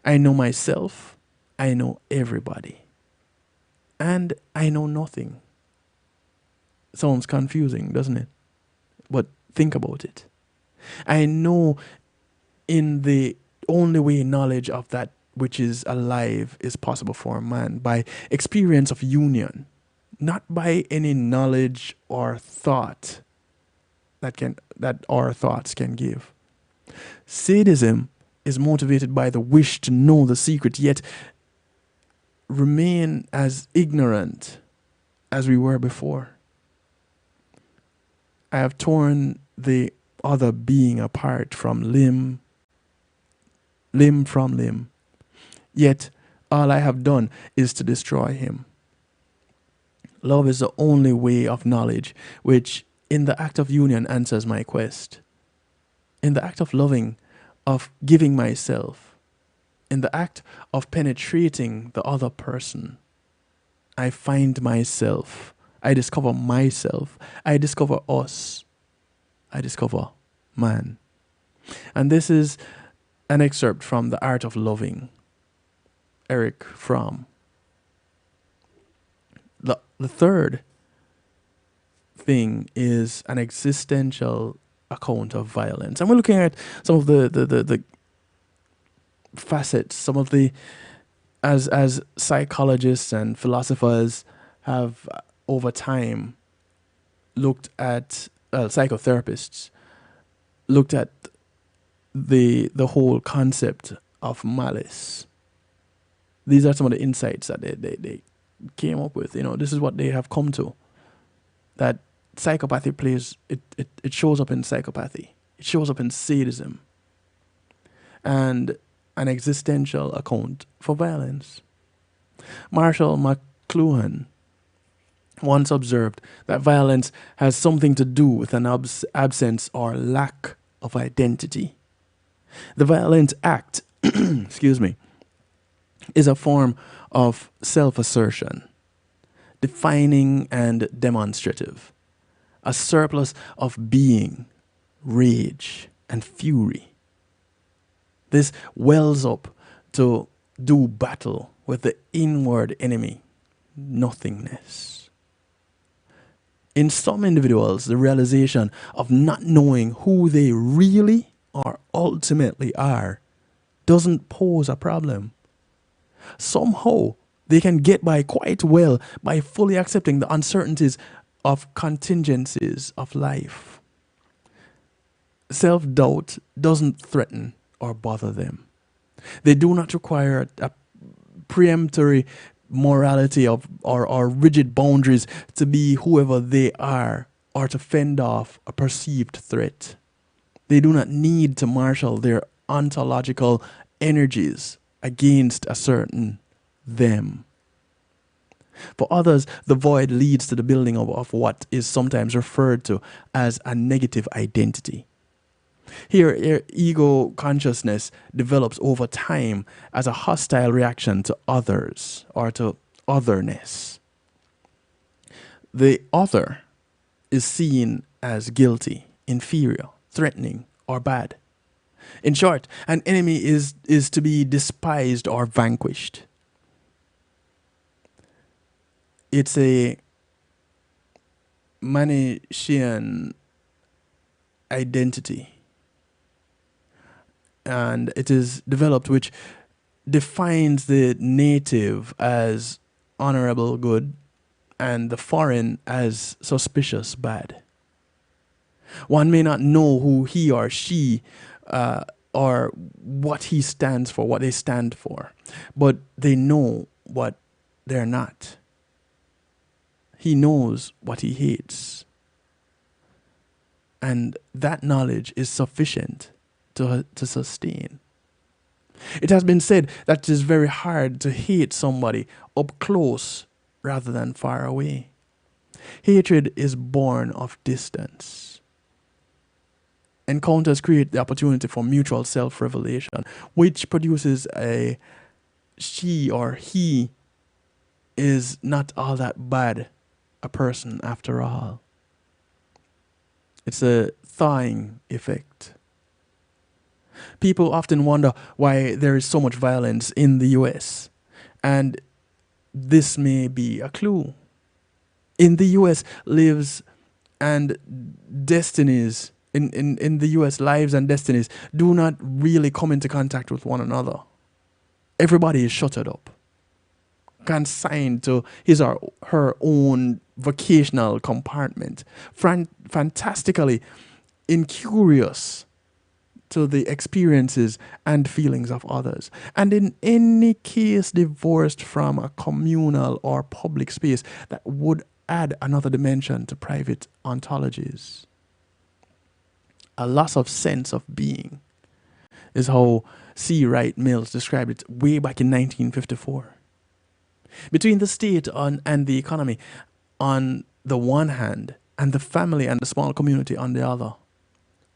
I know myself. I know everybody. and I know nothing. Sounds confusing, doesn't it? But think about it. I know in the only way knowledge of that which is alive is possible for man by experience of union, not by any knowledge or thought that our thoughts can give. Sadism is motivated by the wish to know the secret, yet remain as ignorant as we were before. I have torn the other being apart from limb from limb, yet all I have done is to destroy him. Love is the only way of knowledge which in the act of union answers my quest. In the act of loving, of giving myself, in the act of penetrating the other person, I find myself, I discover myself, I discover us, I discover man. And this is an excerpt from The Art of Loving, Eric Fromm. The third thing is an existential account of violence. And we're looking at some of the facets, some of the, as psychologists and philosophers have over time looked at, psychotherapists looked at the whole concept of malice. These are some of the insights that they came up with. You know, this is what they have come to. That psychopathy plays, it shows up in psychopathy. It shows up in sadism. And an existential account for violence. Marshall McLuhan once observed that violence has something to do with an absence or lack of identity. The violent act, excuse me, is a form of self-assertion, defining and demonstrative, a surplus of being, rage, and fury. This wells up to do battle with the inward enemy, nothingness. In some individuals, the realization of not knowing who they really or ultimately are doesn't pose a problem. Somehow, they can get by quite well by fully accepting the uncertainties of contingencies of life. Self-doubt doesn't threaten or bother them. They do not require a preemptory morality of or rigid boundaries to be whoever they are or to fend off a perceived threat. They do not need to marshal their ontological energies against a certain them. For others, the void leads to the building of what is sometimes referred to as a negative identity. Here, ego consciousness develops over time as a hostile reaction to others or to otherness. The other is seen as guilty, inferior, threatening, or bad. In short, an enemy is to be despised or vanquished. It's a Manichaean identity. And it is developed which defines the native as honorable good and the foreign as suspicious bad. One may not know who he or she or what he stands for, what they stand for, but they know what they're not. He knows what he hates. And that knowledge is sufficient to sustain. It has been said that it is very hard to hate somebody up close rather than far away. Hatred is born of distance. Encounters create the opportunity for mutual self-revelation, which produces a she or he is not all that bad a person after all. It's a thawing effect. People often wonder why there is so much violence in the US. And this may be a clue. In the US, lives and destinies, in the US, lives and destinies do not really come into contact with one another. Everybody is shuttered up, consigned to his or her own vocational compartment, fantastically incurious to the experiences and feelings of others, and in any case divorced from a communal or public space that would add another dimension to private ontologies. A loss of sense of being is how C. Wright Mills described it way back in 1954. Between the state and the economy on the one hand, and the family and the small community on the other,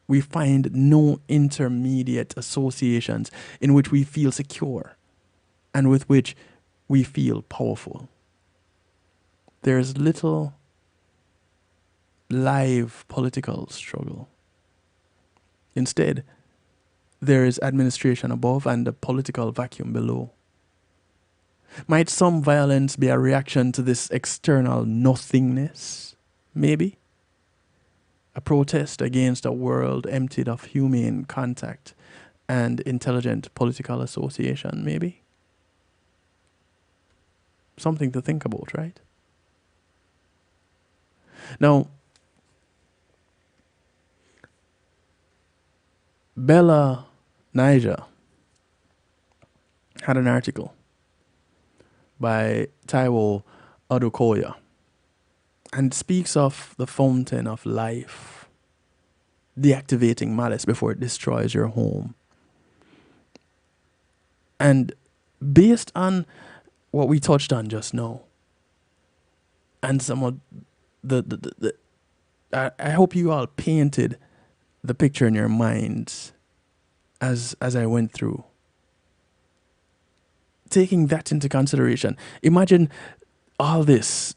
we find no intermediate associations in which we feel secure and with which we feel powerful. There's little live political struggle. Instead, there is administration above and a political vacuum below. Might some violence be a reaction to this external nothingness? Maybe. A protest against a world emptied of humane contact and intelligent political association, maybe. Something to think about, right? Now, Bella Niger had an article by Taiwo Odukoya and speaks of the fountain of life, deactivating malice before it destroys your home. And based on what we touched on just now, and some of I hope you all painted the picture in your minds as I went through. Taking that into consideration, imagine all this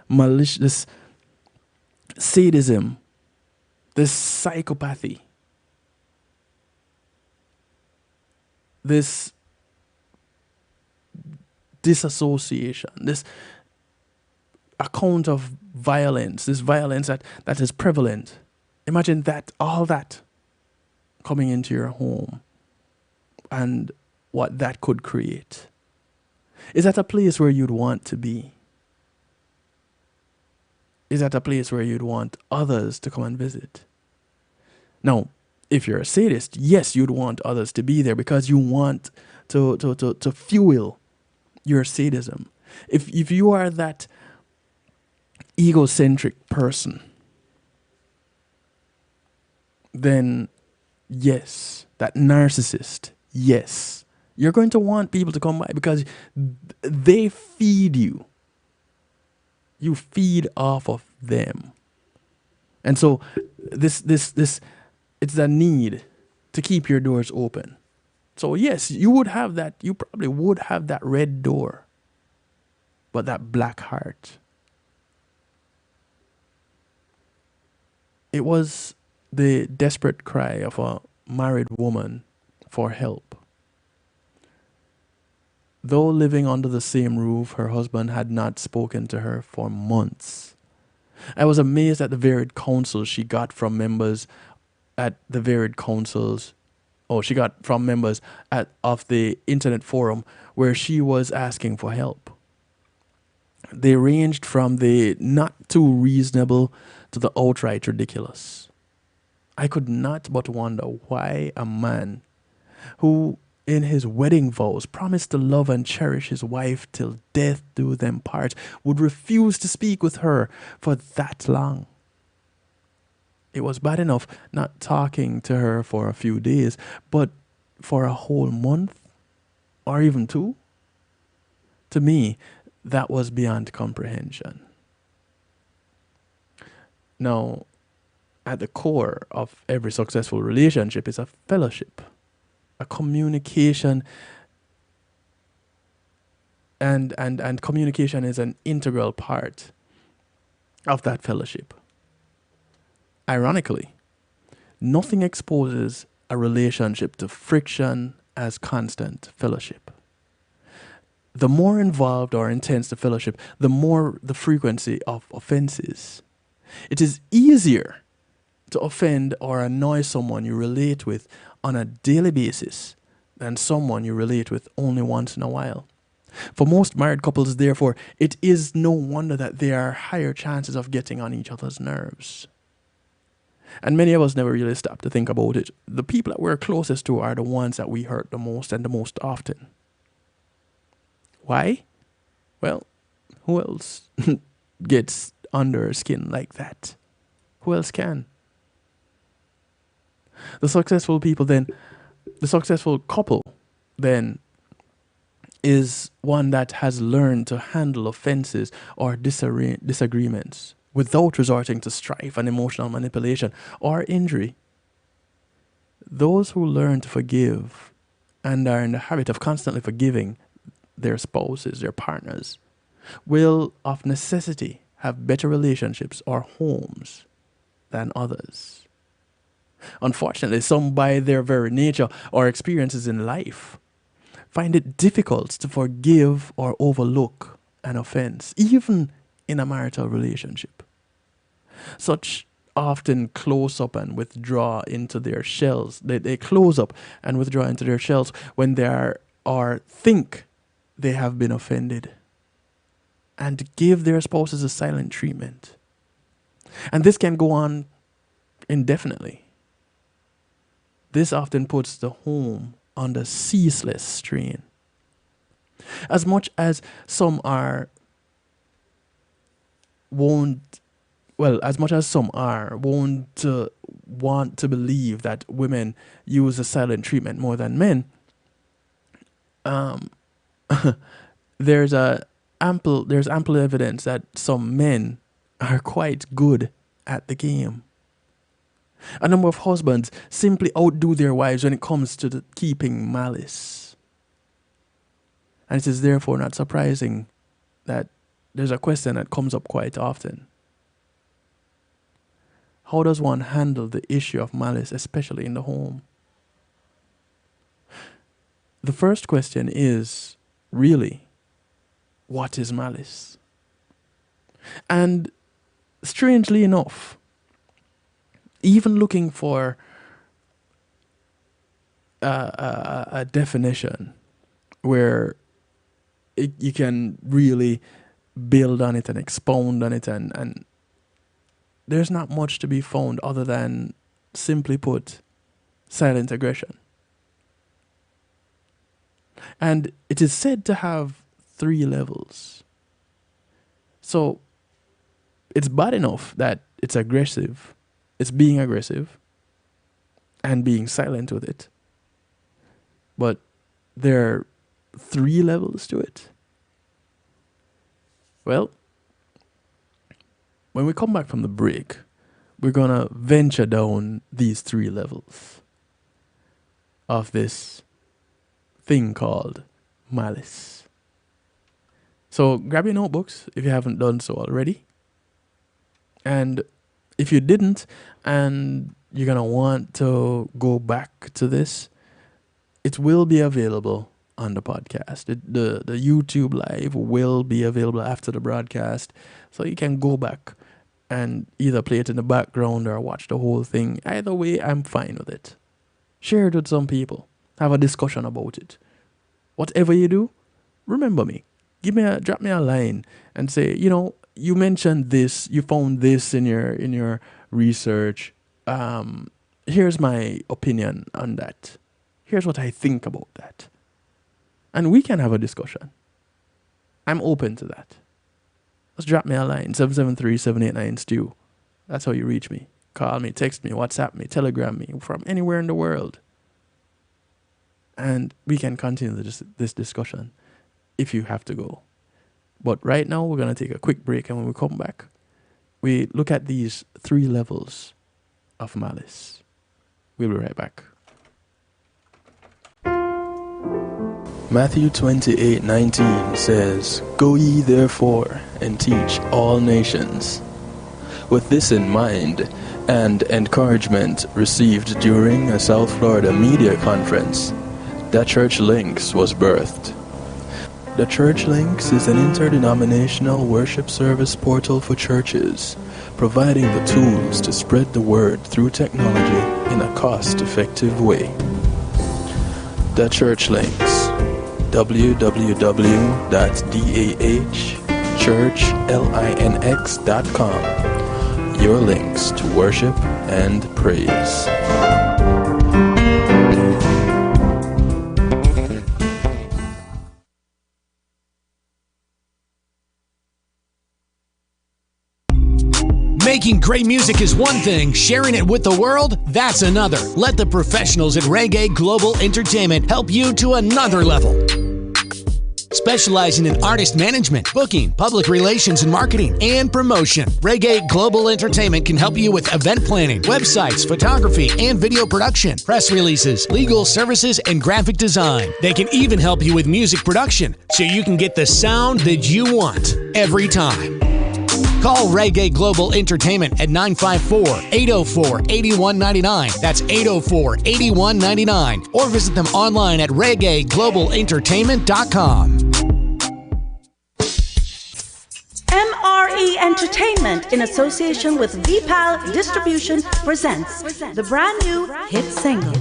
malicious, this sadism, this psychopathy, this disassociation, this account of violence, this violence that is prevalent. Imagine that, all that coming into your home and what that could create. Is that a place where you'd want to be? Is that a place where you'd want others to come and visit? Now, if you're a sadist, yes, you'd want others to be there because you want to fuel your sadism. If you are that egocentric person, then yes, that narcissist, yes, you're going to want people to come by because they feed you. You feed off of them. And so this it's a need to keep your doors open. So yes, you would have that, you probably would have that red door, but that black heart. It was the desperate cry of a married woman for help. Though living under the same roof, her husband had not spoken to her for months. I was amazed at the varied counsels she got from members of the internet forum where she was asking for help. They ranged from the not too reasonable to the outright ridiculous. I could not but wonder why a man who in his wedding vows promised to love and cherish his wife till death do them part would refuse to speak with her for that long. It was bad enough not talking to her for a few days, but for a whole month or even 2? To me, that was beyond comprehension. Now, at the core of every successful relationship is a fellowship, a communication, and communication is an integral part of that fellowship. Ironically, nothing exposes a relationship to friction as constant fellowship. the more involved or intense the fellowship, the more the frequency of offenses. It is easier to offend or annoy someone you relate with on a daily basis than someone you relate with only once in a while. For most married couples, therefore, it is no wonder that there are higher chances of getting on each other's nerves. And many of us never really stop to think about it. The people that we're closest to are the ones that we hurt the most and the most often. Why? Well, who else gets under our skin like that? Who else can? The successful couple then is one that has learned to handle offenses or disagreements without resorting to strife and emotional manipulation or injury. Those who learn to forgive and are in the habit of constantly forgiving their spouses, their partners, will of necessity have better relationships or homes than others. Unfortunately, some by their very nature or experiences in life find it difficult to forgive or overlook an offense, even in a marital relationship. Such often close up and withdraw into their shells. They close up and withdraw into their shells when they are or think they have been offended, and give their spouses a silent treatment. And this can go on indefinitely. This often puts the home under ceaseless strain. As much as some won't want to believe that women use a silent treatment more than men, there's ample evidence that some men are quite good at the game. A number of husbands simply outdo their wives when it comes to keeping malice. And it is therefore not surprising that there's a question that comes up quite often. How does one handle the issue of malice, especially in the home? The first question is, really, what is malice? And strangely enough, even looking for a definition where you can really build on it and expound on it, and there's not much to be found other than, simply put, silent aggression. And it is said to have 3 levels. So it's bad enough that it's aggressive. It's being aggressive and being silent with it. But there are 3 levels to it. Well, when we come back from the break, we're going to venture down these 3 levels of this thing called malice. So grab your notebooks if you haven't done so already. And if you didn't, and you're going to want to go back to this, it will be available on the podcast. The YouTube live will be available after the broadcast. So you can go back and either play it in the background or watch the whole thing. Either way, I'm fine with it. Share it with some people. Have a discussion about it. Whatever you do, remember me. Drop me a line and say, you mentioned this, you found this in your research. Here's my opinion on that. Here's what I think about that. And we can have a discussion. I'm open to that. Just drop me a line, 773-789-STEW. That's how you reach me. Call me, text me, WhatsApp me, Telegram me, from anywhere in the world. And we can continue this discussion if you have to go. But right now, we're going to take a quick break, and when we come back, we look at these 3 levels of malice. We'll be right back. Matthew 28:19 says, "Go ye therefore and teach all nations." With this in mind, and encouragement received during a South Florida media conference, That Church Links was birthed. The Church Links is an interdenominational worship service portal for churches, providing the tools to spread the word through technology in a cost-effective way. The Church Links, www.dahchurchlinx.com. Your links to worship and praise. Making great music is one thing, sharing it with the world, that's another. Let the professionals at Reggae Global Entertainment help you to another level. Specializing in artist management, booking, public relations and marketing, and promotion, Reggae Global Entertainment can help you with event planning, websites, photography, and video production, press releases, legal services, and graphic design. They can even help you with music production, so you can get the sound that you want every time. Call Reggae Global Entertainment at 954-804-8199. That's 804-8199. Or visit them online at reggaeglobalentertainment.com. MRE Entertainment, in association with VPAL Distribution, presents the brand new hit single.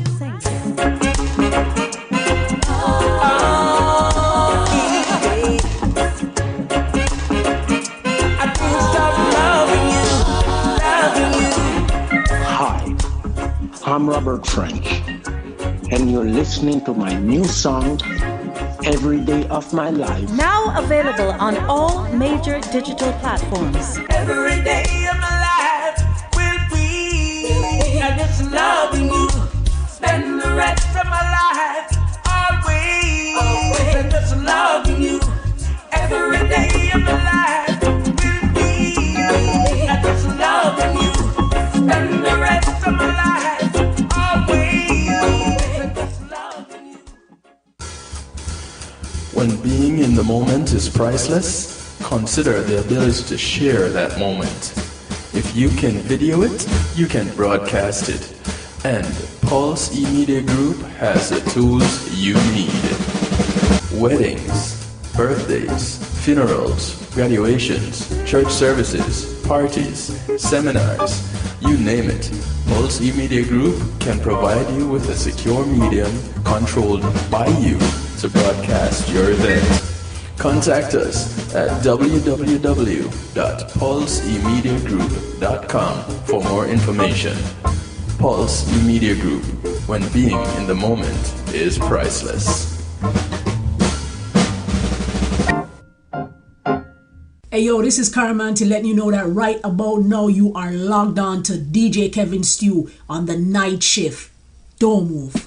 I'm Robert French, and you're listening to my new song, Every Day of My Life. Now available on all major digital platforms. Every day of my life will be I just loving you. Spend the rest of my life always and just loving you. Every day of my life will be I just loving you. Spend the rest of my life. When being in the moment is priceless, consider the ability to share that moment. If you can video it, you can broadcast it. And Pulse E-Media Group has the tools you need. Weddings, birthdays, funerals, graduations, church services, parties, seminars, you name it. Pulse E-Media Group can provide you with a secure medium controlled by you to broadcast your event. Contact us at www.pulseemediagroup.com for more information. Pulse E-Media Group, when being in the moment is priceless. Hey yo, this is Carman to let you know that right about now you are logged on to DJ Kevin Stew on the night shift. Don't move.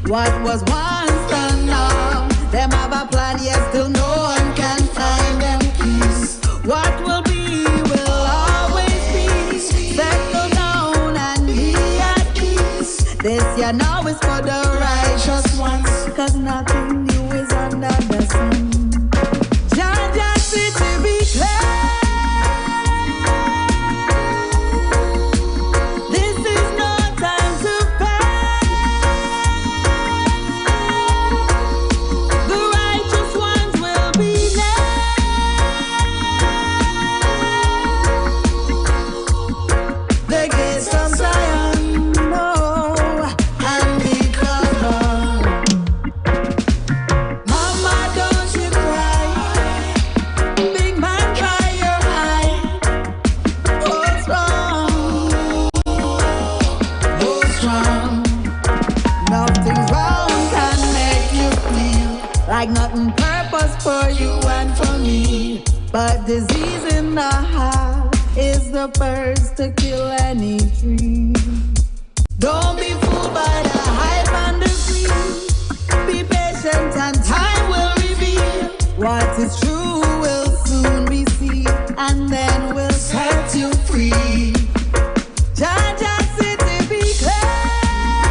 What was once the norm, them have a plan, yet still no one can find them peace. What will be will always be. Settle down and be at peace. This year now is for the righteous ones, cause nothing new is under the sun. Jah see to be clear. But disease in the heart is the first to kill any tree. Don't be fooled by the hype and the greed. Be patient and time will reveal what is true will soon be seen, and then we'll set you free. Jah see to be clear.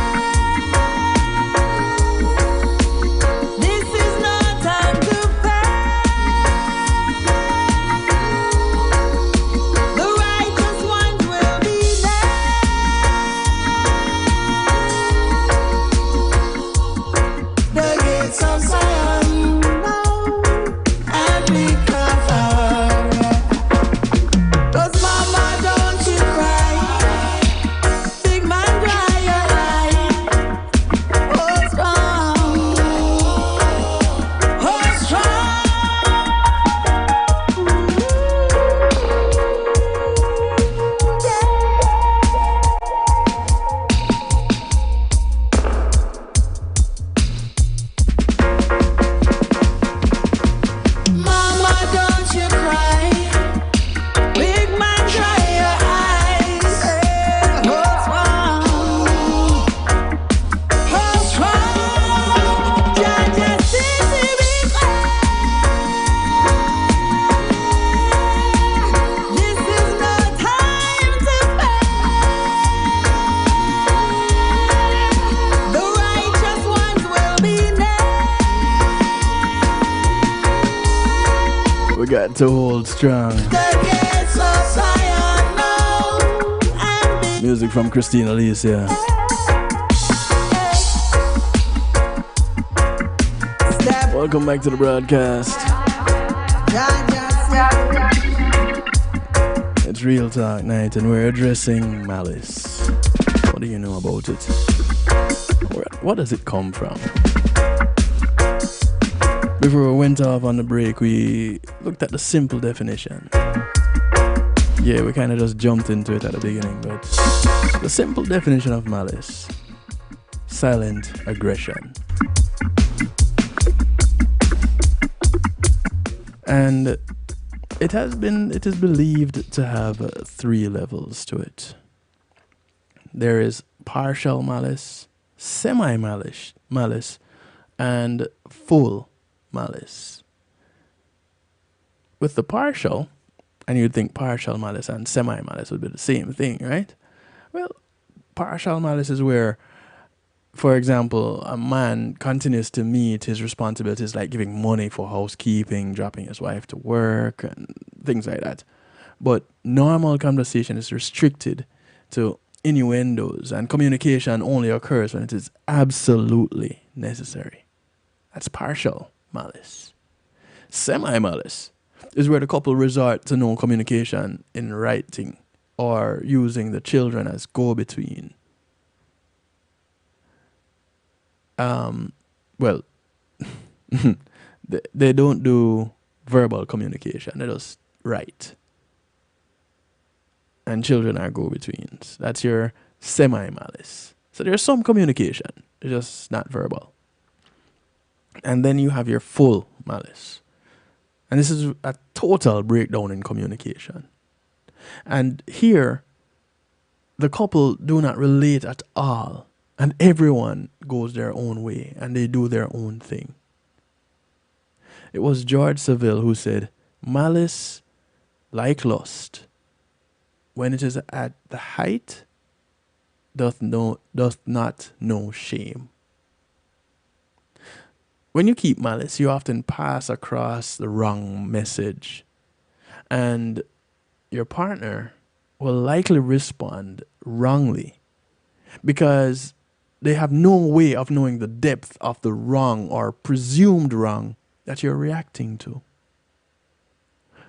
got to hold strong. Music from Christina Alicia. Welcome back to the broadcast. It's Real Talk Night and we're addressing malice. What do you know about it? What does it come from? Before we went off on the break, we looked at the simple definition. Yeah, we kind of just jumped into it at the beginning, but the simple definition of malice: silent aggression. And it is believed to have 3 levels to it. There is partial malice, semi-malice, and full malice. With the partial, and you'd think partial malice and semi-malice would be the same thing, right? Well, partial malice is where, for example, a man continues to meet his responsibilities like giving money for housekeeping, dropping his wife to work, and things like that. But normal conversation is restricted to innuendos, and communication only occurs when it is absolutely necessary. That's partial malice. Semi-malice is where the couple resort to no communication in writing or using the children as go-between. Well, they don't do verbal communication. They just write. And children are go-betweens. That's your semi-malice. So there's some communication. It's just not verbal. And then you have your full malice. And this is a total breakdown in communication. And here, the couple do not relate at all. And everyone goes their own way and they do their own thing. It was George Saville who said, "Malice, like lust, when it is at the height, doth not know shame." When you keep malice, you often pass across the wrong message. And your partner will likely respond wrongly because they have no way of knowing the depth of the wrong or presumed wrong that you're reacting to.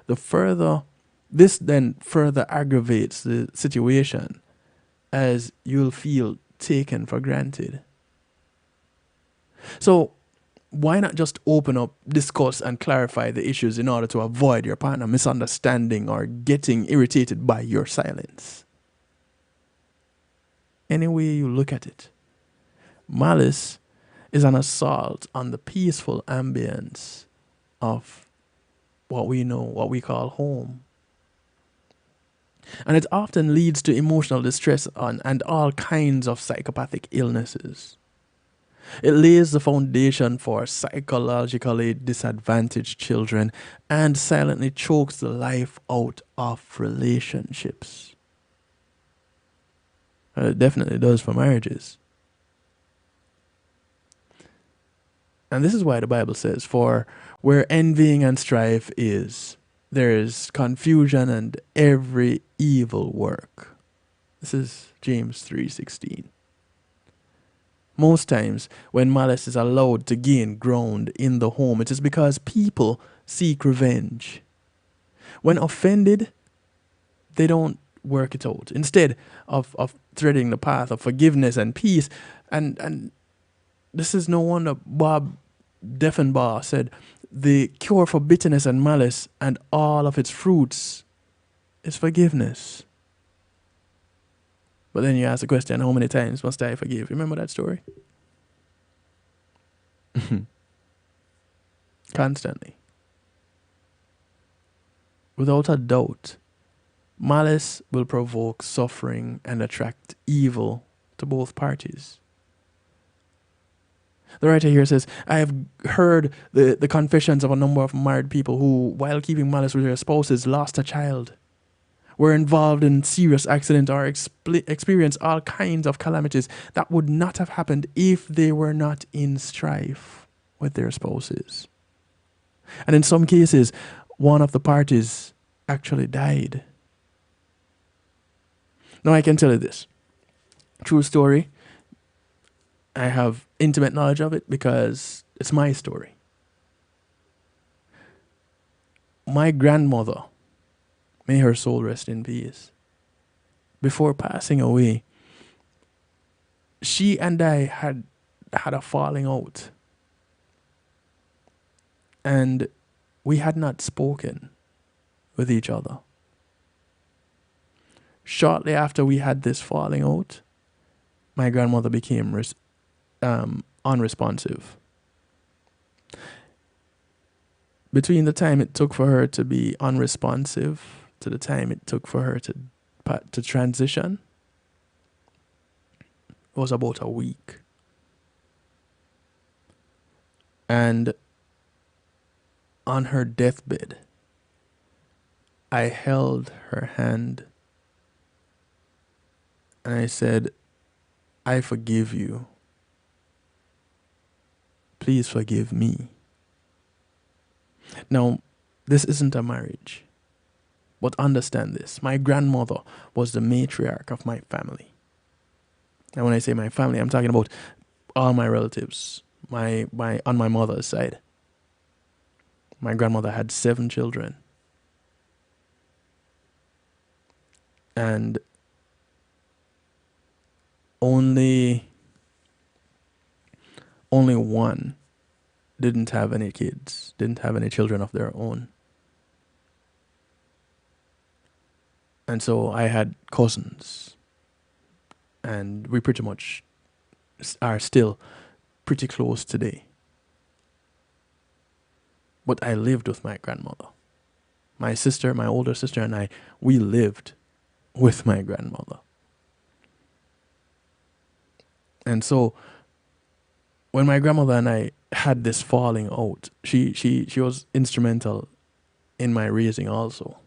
This then further aggravates the situation as you'll feel taken for granted. So why not just open up, discuss, and clarify the issues in order to avoid your partner misunderstanding or getting irritated by your silence? Any way you look at it, malice is an assault on the peaceful ambience of what we call home. And it often leads to emotional distress and all kinds of psychopathic illnesses. It lays the foundation for psychologically disadvantaged children and silently chokes the life out of relationships. It definitely does for marriages. And this is why the Bible says, "For where envying and strife is, there is confusion and every evil work." This is James 3:16. Most times, when malice is allowed to gain ground in the home, it is because people seek revenge. When offended, they don't work it out. Instead of treading the path of forgiveness and peace, and this is no wonder Bob Defenbaugh said, "The cure for bitterness and malice and all of its fruits is forgiveness." But then you ask the question, how many times must I forgive? Remember that story? Constantly. Without a doubt, malice will provoke suffering and attract evil to both parties. The writer here says, "I have heard the confessions of a number of married people who, while keeping malice with their spouses, lost a child, were involved in serious accident or experienced all kinds of calamities that would not have happened if they were not in strife with their spouses. And in some cases, one of the parties actually died. Now I can tell you this. True story. I have intimate knowledge of it because it's my story. My grandmother, may her soul rest in peace, before passing away, she and I had a falling out. And we had not spoken with each other. Shortly after we had this falling out, my grandmother became unresponsive. Between the time it took for her to be unresponsive to the time it took for her to transition was about a week. And on her deathbed, I held her hand and I said, I forgive you. Please forgive me. Now, this isn't a marriage, but understand this. My grandmother was the matriarch of my family. And when I say my family, I'm talking about all my relatives, on my mother's side. My grandmother had 7 children. And only one didn't have any kids, didn't have any children of their own. And so I had cousins. And we pretty much are still pretty close today. But I lived with my grandmother. My sister, my older sister and I, we lived with my grandmother. And so when my grandmother and I had this falling out, she was instrumental in my raising also.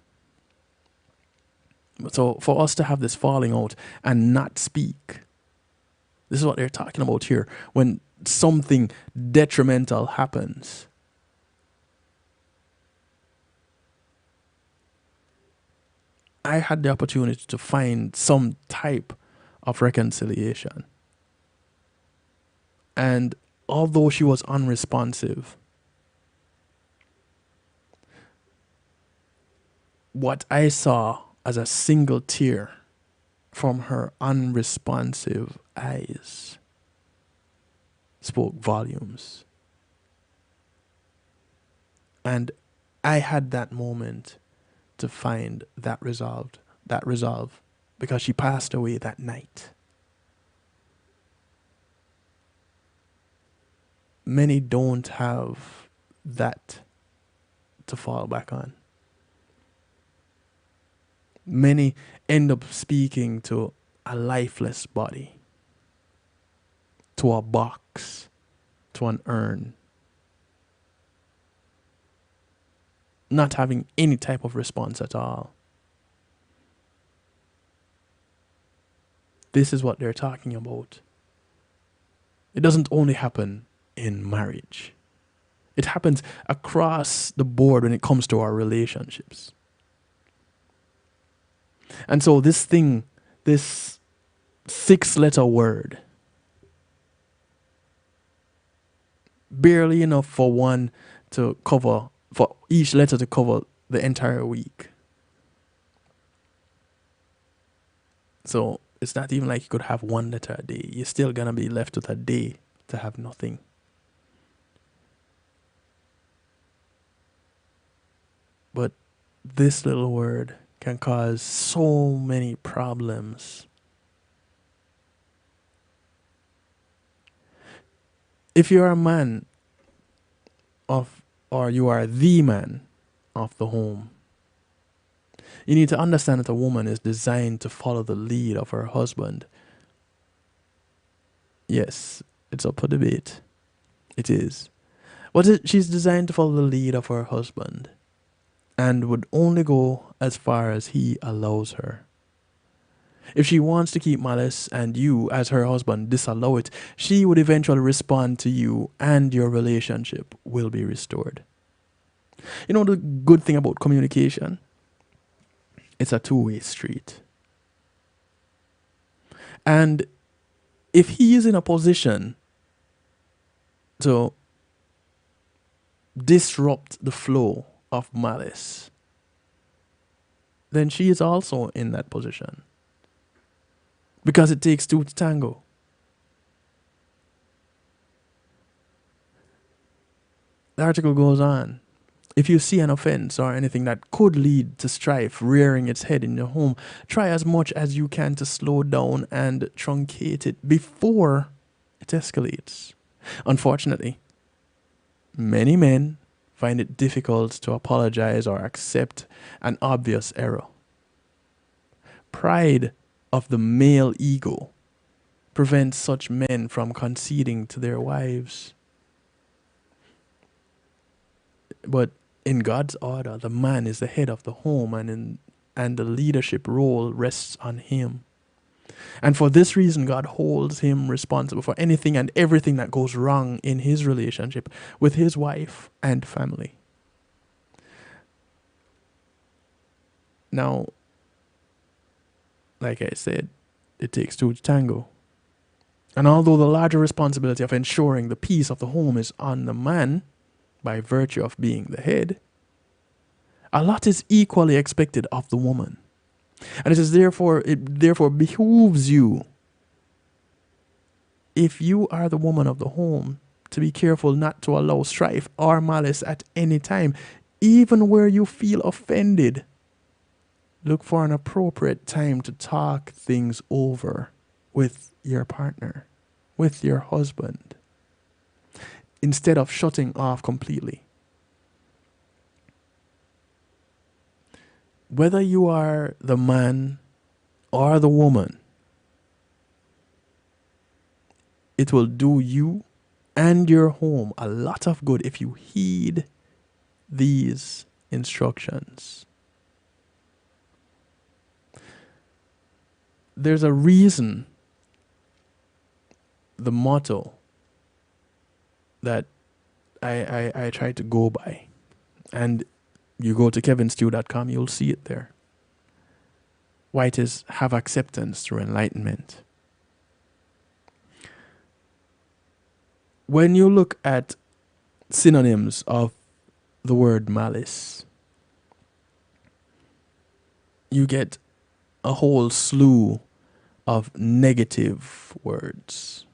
So for us to have this falling out and not speak, this is what they're talking about here. When something detrimental happens, I had the opportunity to find some type of reconciliation. And although she was unresponsive, what I saw as a single tear from her unresponsive eyes spoke volumes. And I had that moment to find that resolve, because she passed away that night. Many don't have that to fall back on. Many end up speaking to a lifeless body, to a box, to an urn, not having any type of response at all. This is what they're talking about. It doesn't only happen in marriage. It happens across the board when it comes to our relationships. And so this 6-letter word, barely enough for each letter to cover the entire week. So it's not even like you could have 1 letter a day. You're still gonna be left with a day to have nothing. But this little word can cause so many problems. If you're a man or you are the man of the home, you need to understand that a woman is designed to follow the lead of her husband. Yes, it's up for debate. It is. But she's designed to follow the lead of her husband and would only go as far as he allows her. If she wants to keep malice and you, as her husband, disallow it, she would eventually respond to you and your relationship will be restored. You know the good thing about communication? It's a two-way street. And if he is in a position to disrupt the flow of Malice, then she is also in that position. Because it takes two to tango. The article goes on. If you see an offense or anything that could lead to strife rearing its head in your home, try as much as you can to slow down and truncate it before it escalates. Unfortunately, many men find it difficult to apologize or accept an obvious error. Pride of the male ego prevents such men from conceding to their wives. But in God's order, the man is the head of the home, and the leadership role rests on him. And for this reason, God holds him responsible for anything and everything that goes wrong in his relationship with his wife and family. Now, like I said, it takes two to tango. And although the larger responsibility of ensuring the peace of the home is on the man, by virtue of being the head, a lot is equally expected of the woman. And it therefore behooves you, if you are the woman of the home, to be careful not to allow strife or malice at any time, even where you feel offended. Look for an appropriate time to talk things over with your partner, with your husband, instead of shutting off completely. Whether you are the man or the woman, it will do you and your home a lot of good if you heed these instructions. There's a reason the motto that I try to go by, and you go to kevinstew.com, you'll see it there. Why it is have acceptance through enlightenment. When you look at synonyms of the word malice, you get a whole slew of negative words.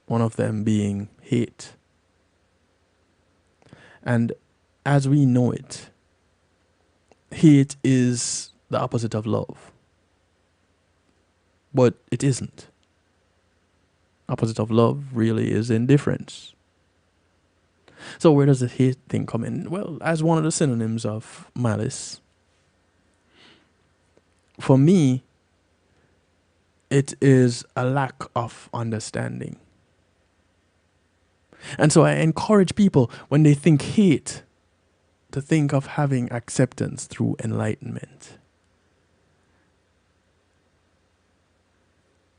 One of them being hate. And as we know it, hate is the opposite of love. But it isn't. Opposite of love really is indifference. So where does the hate thing come in? Well, as one of the synonyms of malice, for me, it is a lack of understanding. And so I encourage people, when they think hate, to think of having acceptance through enlightenment.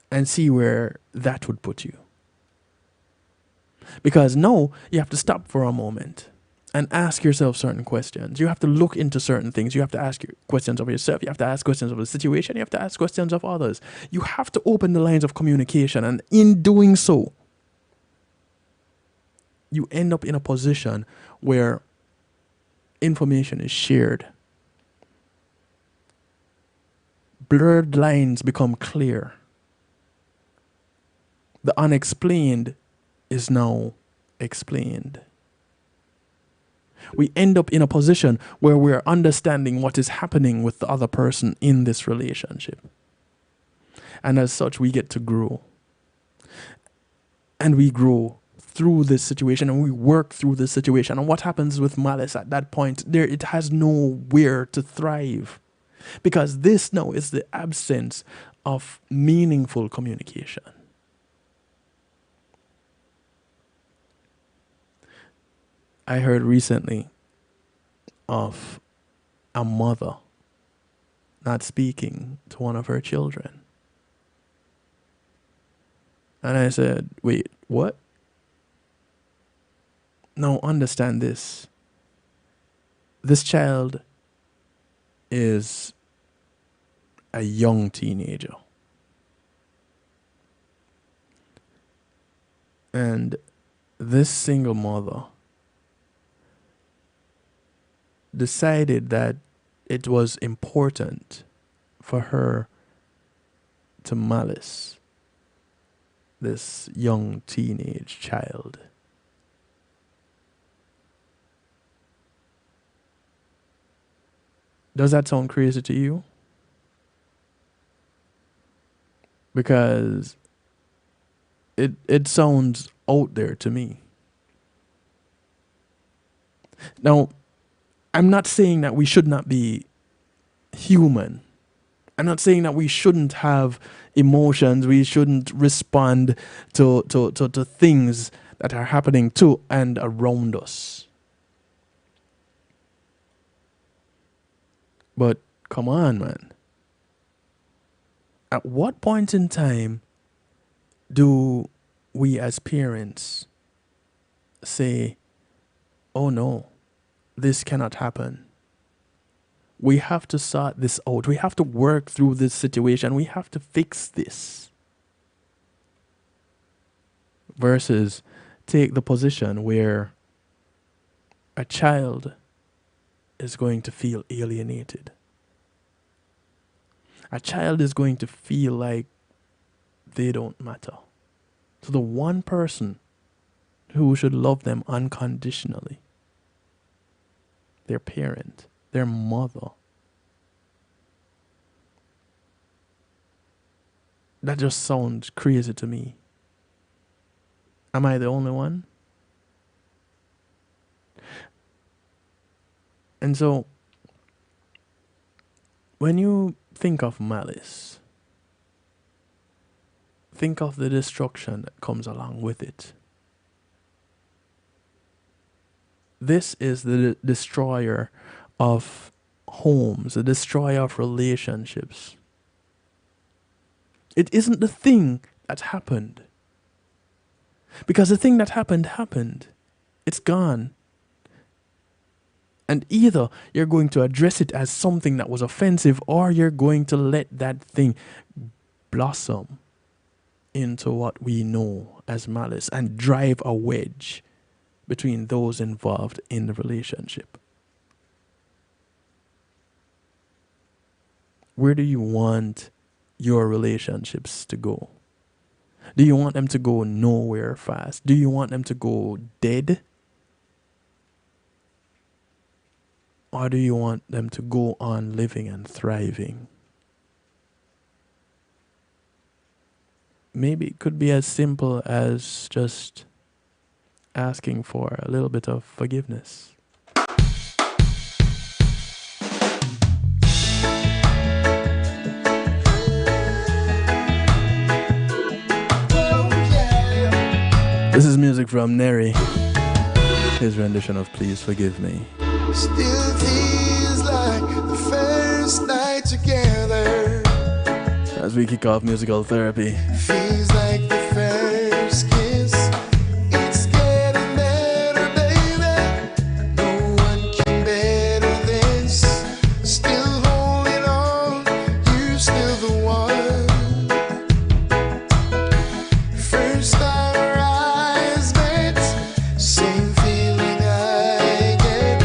And see where that would put you. Because now you have to stop for a moment and ask yourself certain questions. You have to look into certain things. You have to ask questions of yourself. You have to ask questions of the situation. You have to ask questions of others. You have to open the lines of communication. And in doing so, you end up in a position where information is shared. Blurred lines become clear. The unexplained is now explained. We end up in a position where we're understanding what is happening with the other person in this relationship. And as such, we get to grow. And we grow through this situation, and we work through this situation. And what happens with malice at that point? It has nowhere to thrive. Because this now is the absence of meaningful communication. I heard recently of a mother not speaking to one of her children. And I said, wait, what? Now understand this. This child is a young teenager. And this single mother decided that it was important for her to Malice this young teenage child. Does that sound crazy to you? Because it sounds out there to me. Now, I'm not saying that we should not be human. I'm not saying that we shouldn't have emotions. We shouldn't respond to things that are happening to and around us. But come on, man. At what point in time do we as parents say, oh no, this cannot happen? We have to sort this out. We have to work through this situation. We have to fix this. Versus take the position where a child is going to feel alienated. A child is going to feel like they don't matter. So the one person who should love them unconditionally, their parent, their mother. That just sounds crazy to me. Am I the only one? And so, when you think of Malice, think of the destruction that comes along with it. This is the destroyer of homes, the destroyer of relationships. It isn't the thing that happened. Because the thing that happened. It's gone. And either you're going to address it as something that was offensive, or you're going to let that thing blossom into what we know as malice and drive a wedge between those involved in the relationship. Where do you want your relationships to go? Do you want them to go nowhere fast? Do you want them to go dead? Or do you want them to go on living and thriving? Maybe it could be as simple as just asking for a little bit of forgiveness. This is music from Neri. His rendition of Please Forgive Me. Still feels like the first night together. As we kick off musical therapy. Feels like the first kiss. It's getting better, baby. No one can better this. Still holding on, you're still the one. First our eyes met, same feeling I get.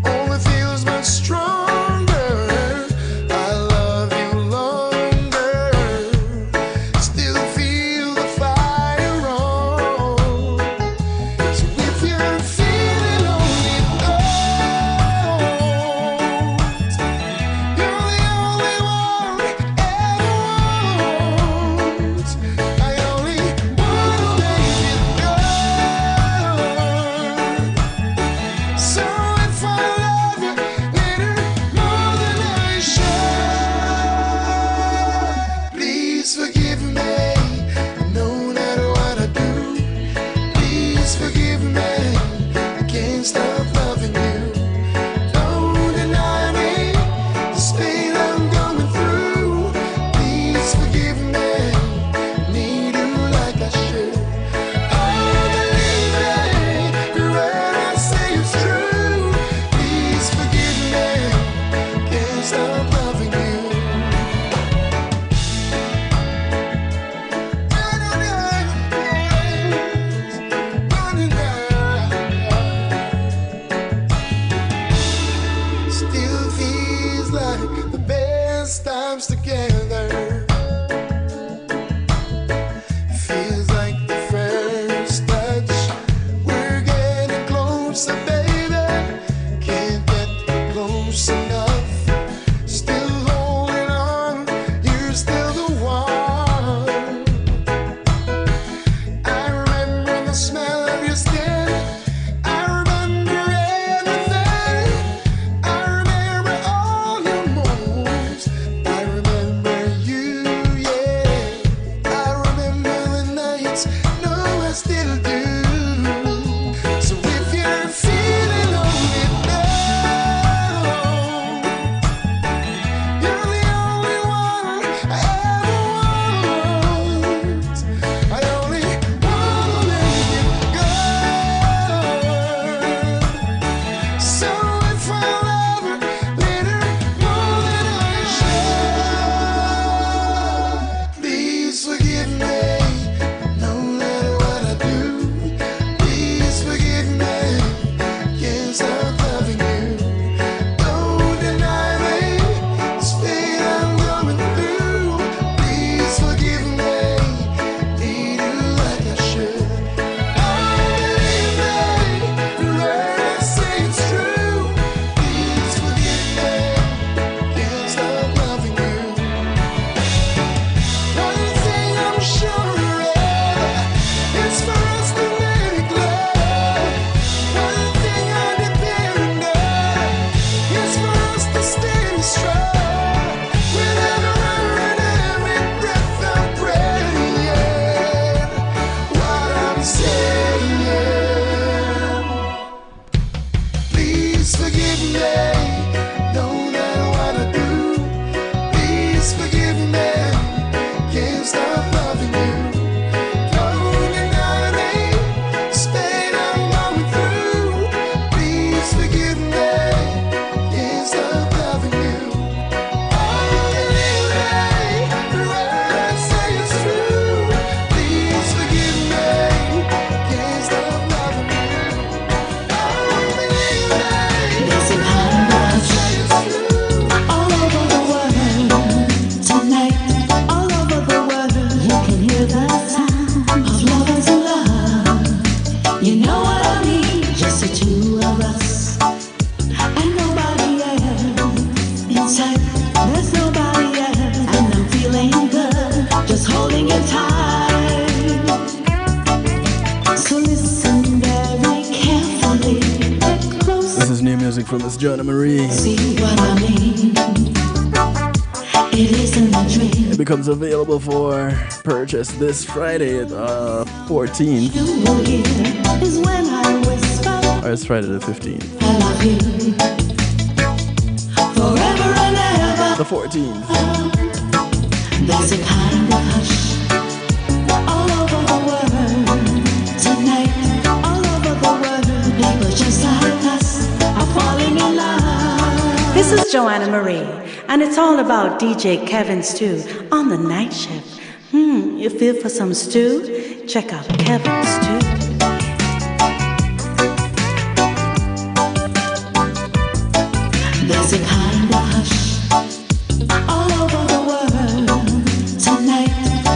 Only feels much stronger. I love you longer. Still feel the fire. stop loving you. Don't deny me this pain I'm going through. Please forgive me. Need you like I should. Oh, believe me, the word I say it's true. Please forgive me. Can't stop loving you. One thing I'm sure of is for us to make love. One thing I depend on is for us to stay strong. With every word and every breath I'm praying what I'm saying. Please forgive me. Know that what I do. Please forgive me. Can't stop loving you. Don't deny me this pain I'm going through. Please forgive me. Can't stop loving you. Oh, believe me, the word I say is true. Please forgive me. Can't stop loving you. Oh, believe me, There's a the kind word I of say is true. all over the world tonight. All over the world, you can hear the sound of lovers in love. You know what I mean? Just the two of us and nobody else. Inside, there's nobody else, and I'm feeling good, just holding you tight. So listen very carefully, get close, This is new music from Miss Joanna Marie. see what I mean. It isn't a dream. It becomes available for purchase this Friday at 14th. You will hear is when I whisper, Or it's Friday the 15th. I love you forever and ever. The 14th. There's a kind of hush all over the world tonight. All over the world, people just like us are falling in love. This is Joanna Marie, and it's all about DJ Kevin Stew on the night shift. You feel for some stew? Check out Kevin Stew. There's a kind of hush all over the world tonight.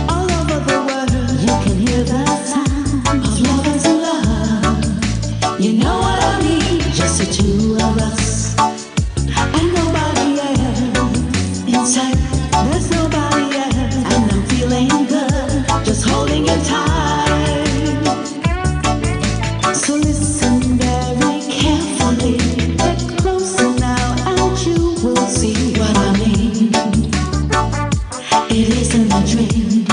All over the world, you can hear the sound of lovers in love. You know what I mean? Just the two of us and nobody else. Inside, there's nobody else, and I'm feeling good, just holding you tight. So listen very carefully, get closer now, and you will see what I mean. It isn't a dream.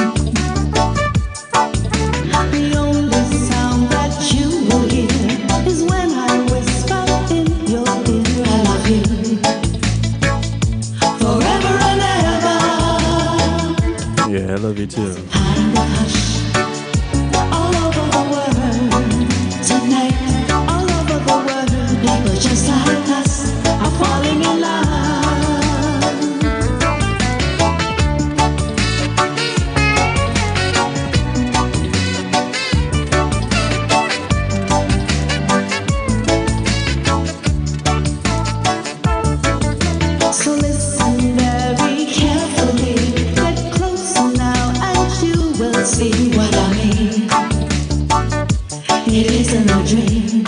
The only sound that you will hear is when I whisper in your ear, I love you forever and ever. Yeah, I love you too. Kind of hush all over the world tonight. All over the world, people just like us are falling in love. So listen very carefully, get closer now, and you will see what I mean. It isn't a dream.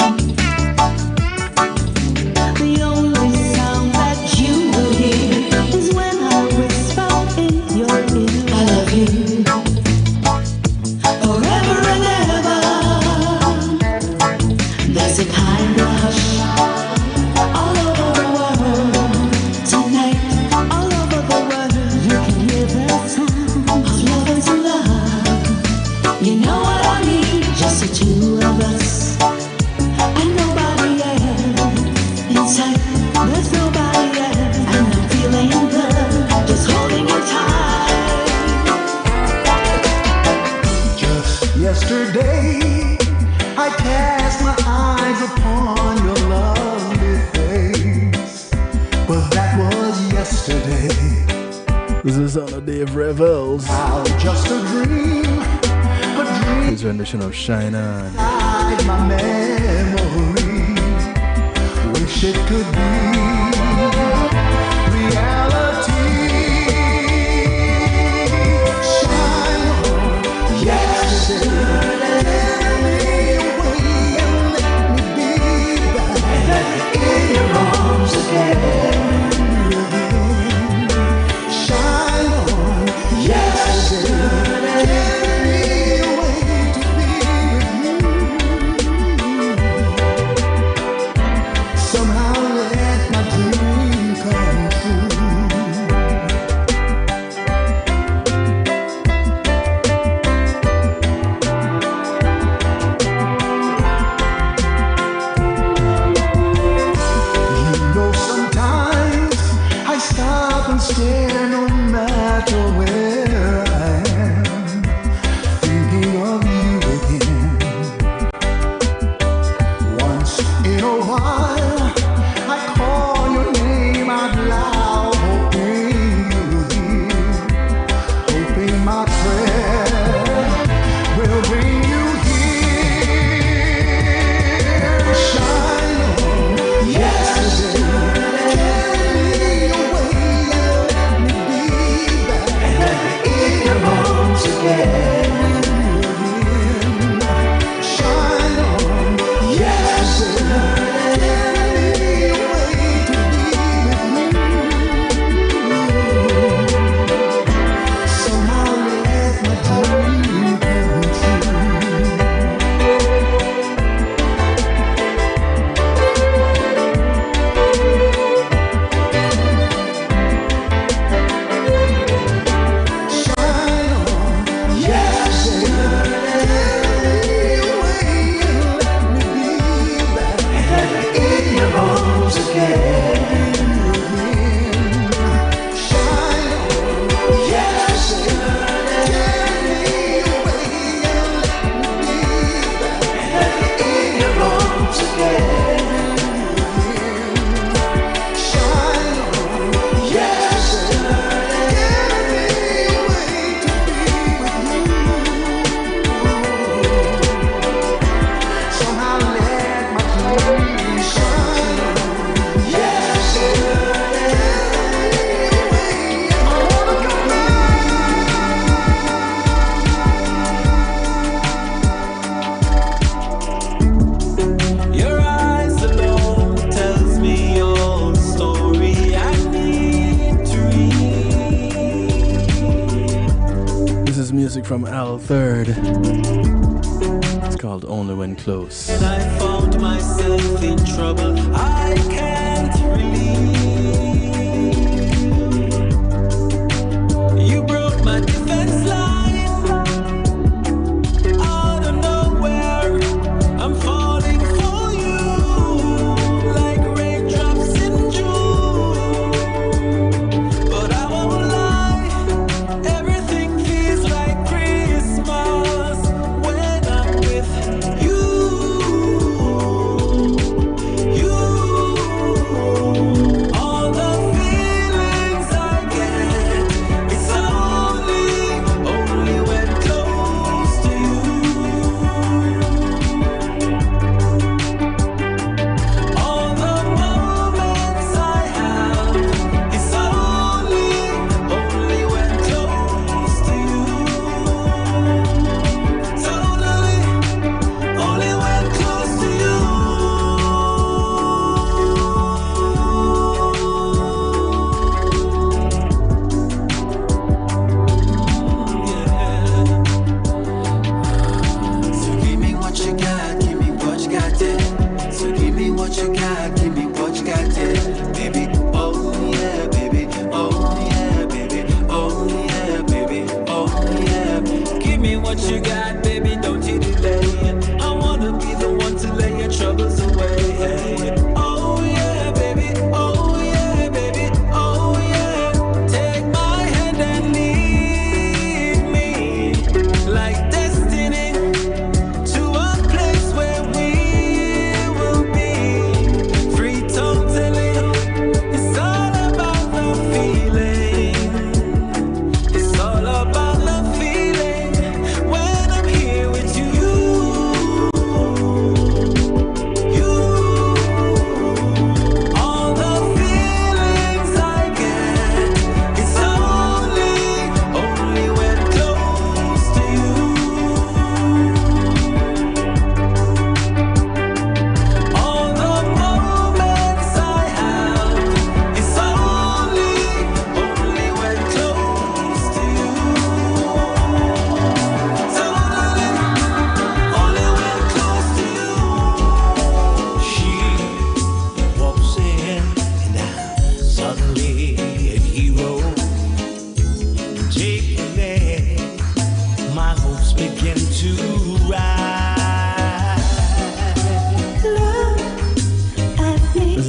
The only sound that you will hear is when I whisper in your ear, I love you forever and ever. There's a kind of hush all over the world tonight. All over the world, you can hear the sound of lovers in love. You know what I mean? Just the two of us and nobody else. Inside, there's nobody else, and I'm feeling good, just holding you tight. Just yesterday, I cast my eyes upon your lovely face, but that was yesterday. This is on a day of revels. Now just a dream, but dream His rendition of Shine On. hide my memory. wish it could be reality. Shine on yesterday. Tell me away and let me be back in your arms again. Shine on yesterday. Tell me away to be with you. Somehow let my dream come true. You know sometimes I stop and stare no matter where I am, thinking of you again. Once in a while I call your name out loud, hoping you'll hear, hoping my prayer will bring you here. Shine on yesterday. Carry me away and let me be back in your arms again. Shine on yesterday. Carry me away to be with you. Somehow let my dream come true. Shine on yesterday. Carry me away and let me be back in your arms again. Shine on yesterday. Carry me away and let me be back in your arms again. Shine on yesterday. Carry me away to be with you. Somehow let my dream shine on yesterday. I wanna come back. Your eyes alone tells me all the story I need to read. This is music from Al Third. It's called Only When Close. And I found myself in trouble I can't relieve. You broke my defense line out of nowhere. I'm falling for you like raindrops in June. But I won't lie, everything feels like Christmas when I'm with you. You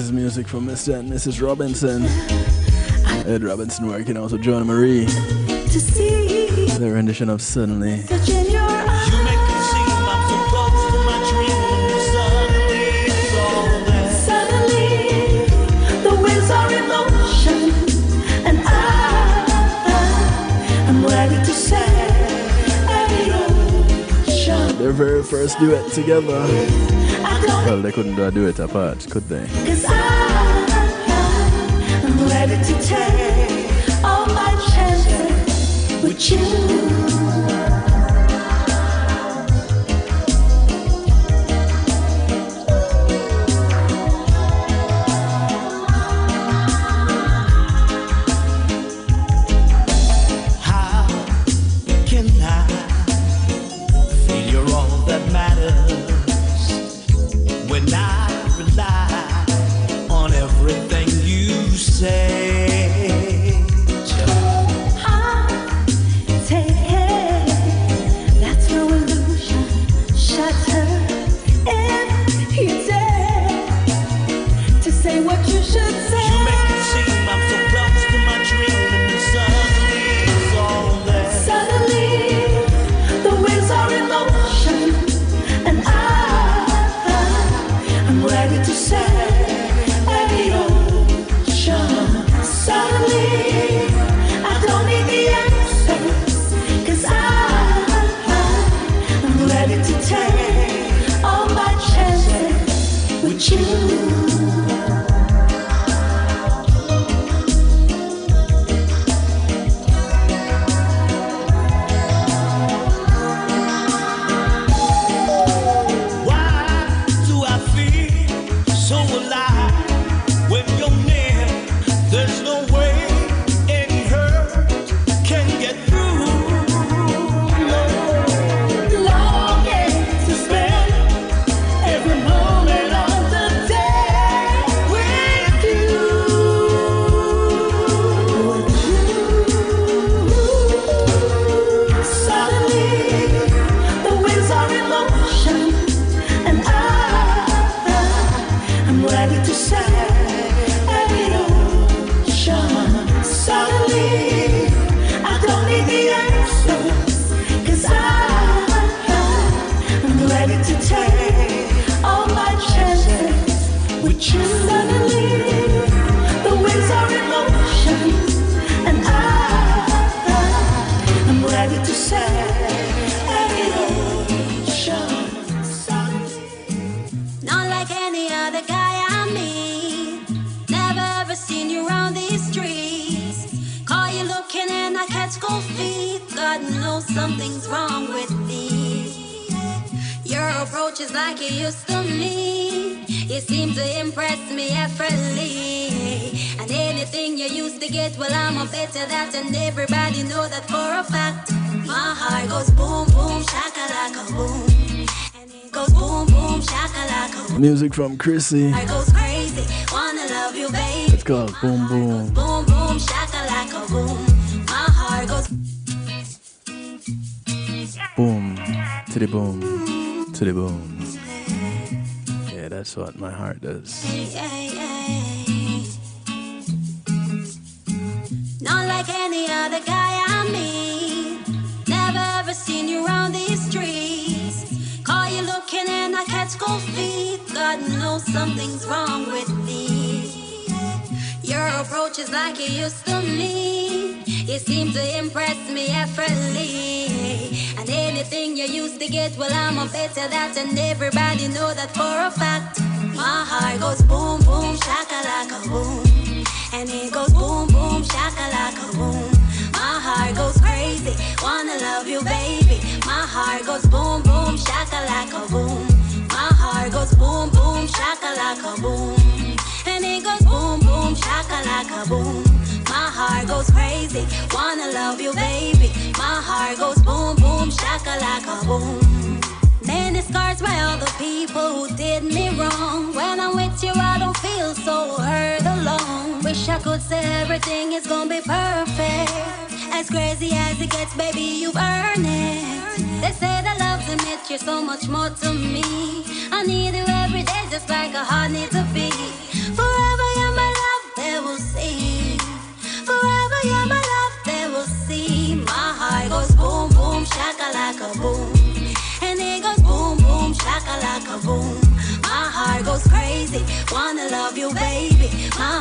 is music from Mr. and Mrs. Robinson. Ed Robinson working out with Joanna Marie. Their rendition of Suddenly. You make it seem I'm so close to my dream. Suddenly it's all there. Suddenly the winds are in motion, and I'm ready to sail ocean. Their very first duet together. Well, they couldn't do a duet apart, could they? 'Cause I'm ready to take all my chances with you. How can I feel you're all that matters when I rely on everything you say? Take it, that's no illusion. Shatter if you dare to say what you should say. You make it seem I'm so close to my dream, and suddenly it's all there. Suddenly the winds are in motion, and I'm ready to sail any ocean. Suddenly I don't need the answers, 'cause I'm ready to take all my chances with you. Why do I feel so alive when you're near? There's no way any hurt can get through. Longing to spend every moment of the day with you. Suddenly the winds are in motion, and I'm ready to sail any ocean. Suddenly I don't need the answers, 'cause I'm ready to take all my chances with you. Suddenly the winds are in motion, and I'm ready to sail any ocean. Not like any other guy I meet. Never ever seen you around these streets. Call you looking and I catch cold feet. God knows something's wrong with me. Your approach is like you used to me. You seem to impress me effortlessly. And anything you used to get, well, I'm a better that, and everybody know that for a fact. My heart goes boom, boom, shakalaka, boom. And it goes boom, boom, shakalaka, boom. Music from Chrissy. Heart goes crazy, wanna love you, baby. It's called Boom Boom. Boom, boom, shakalaka, boom. My heart goes Boom. To the boom. To the boom. Yeah, that's what my heart does. not like any other guy I meet. Never ever seen you around these streets. Call you looking and I catch cold feet. God knows something's wrong with me. Your approach is like you used to me. You seem to impress me effortlessly. And anything you used to get, well, I'm a better that, and everybody know that for a fact. My heart goes boom, boom, shakalaka, boom. And it goes boom, boom, shakalaka, boom. My heart goes crazy, wanna love you, baby. My heart goes boom, boom, shakalaka, boom. My heart goes boom, boom, shakalaka, boom. And it goes boom, boom, shakalaka, boom. My heart goes crazy, wanna love you, baby. My heart goes boom, boom, shakalaka, boom. Many scars by all the people who did me wrong. When I'm with you, I don't feel so hurt alone. Wish I could say everything is gonna be perfect. As crazy as it gets, baby, you've earned it. They say that love's a myth, you're so much more to me. I need you every day, just like a heart needs a beat. Forever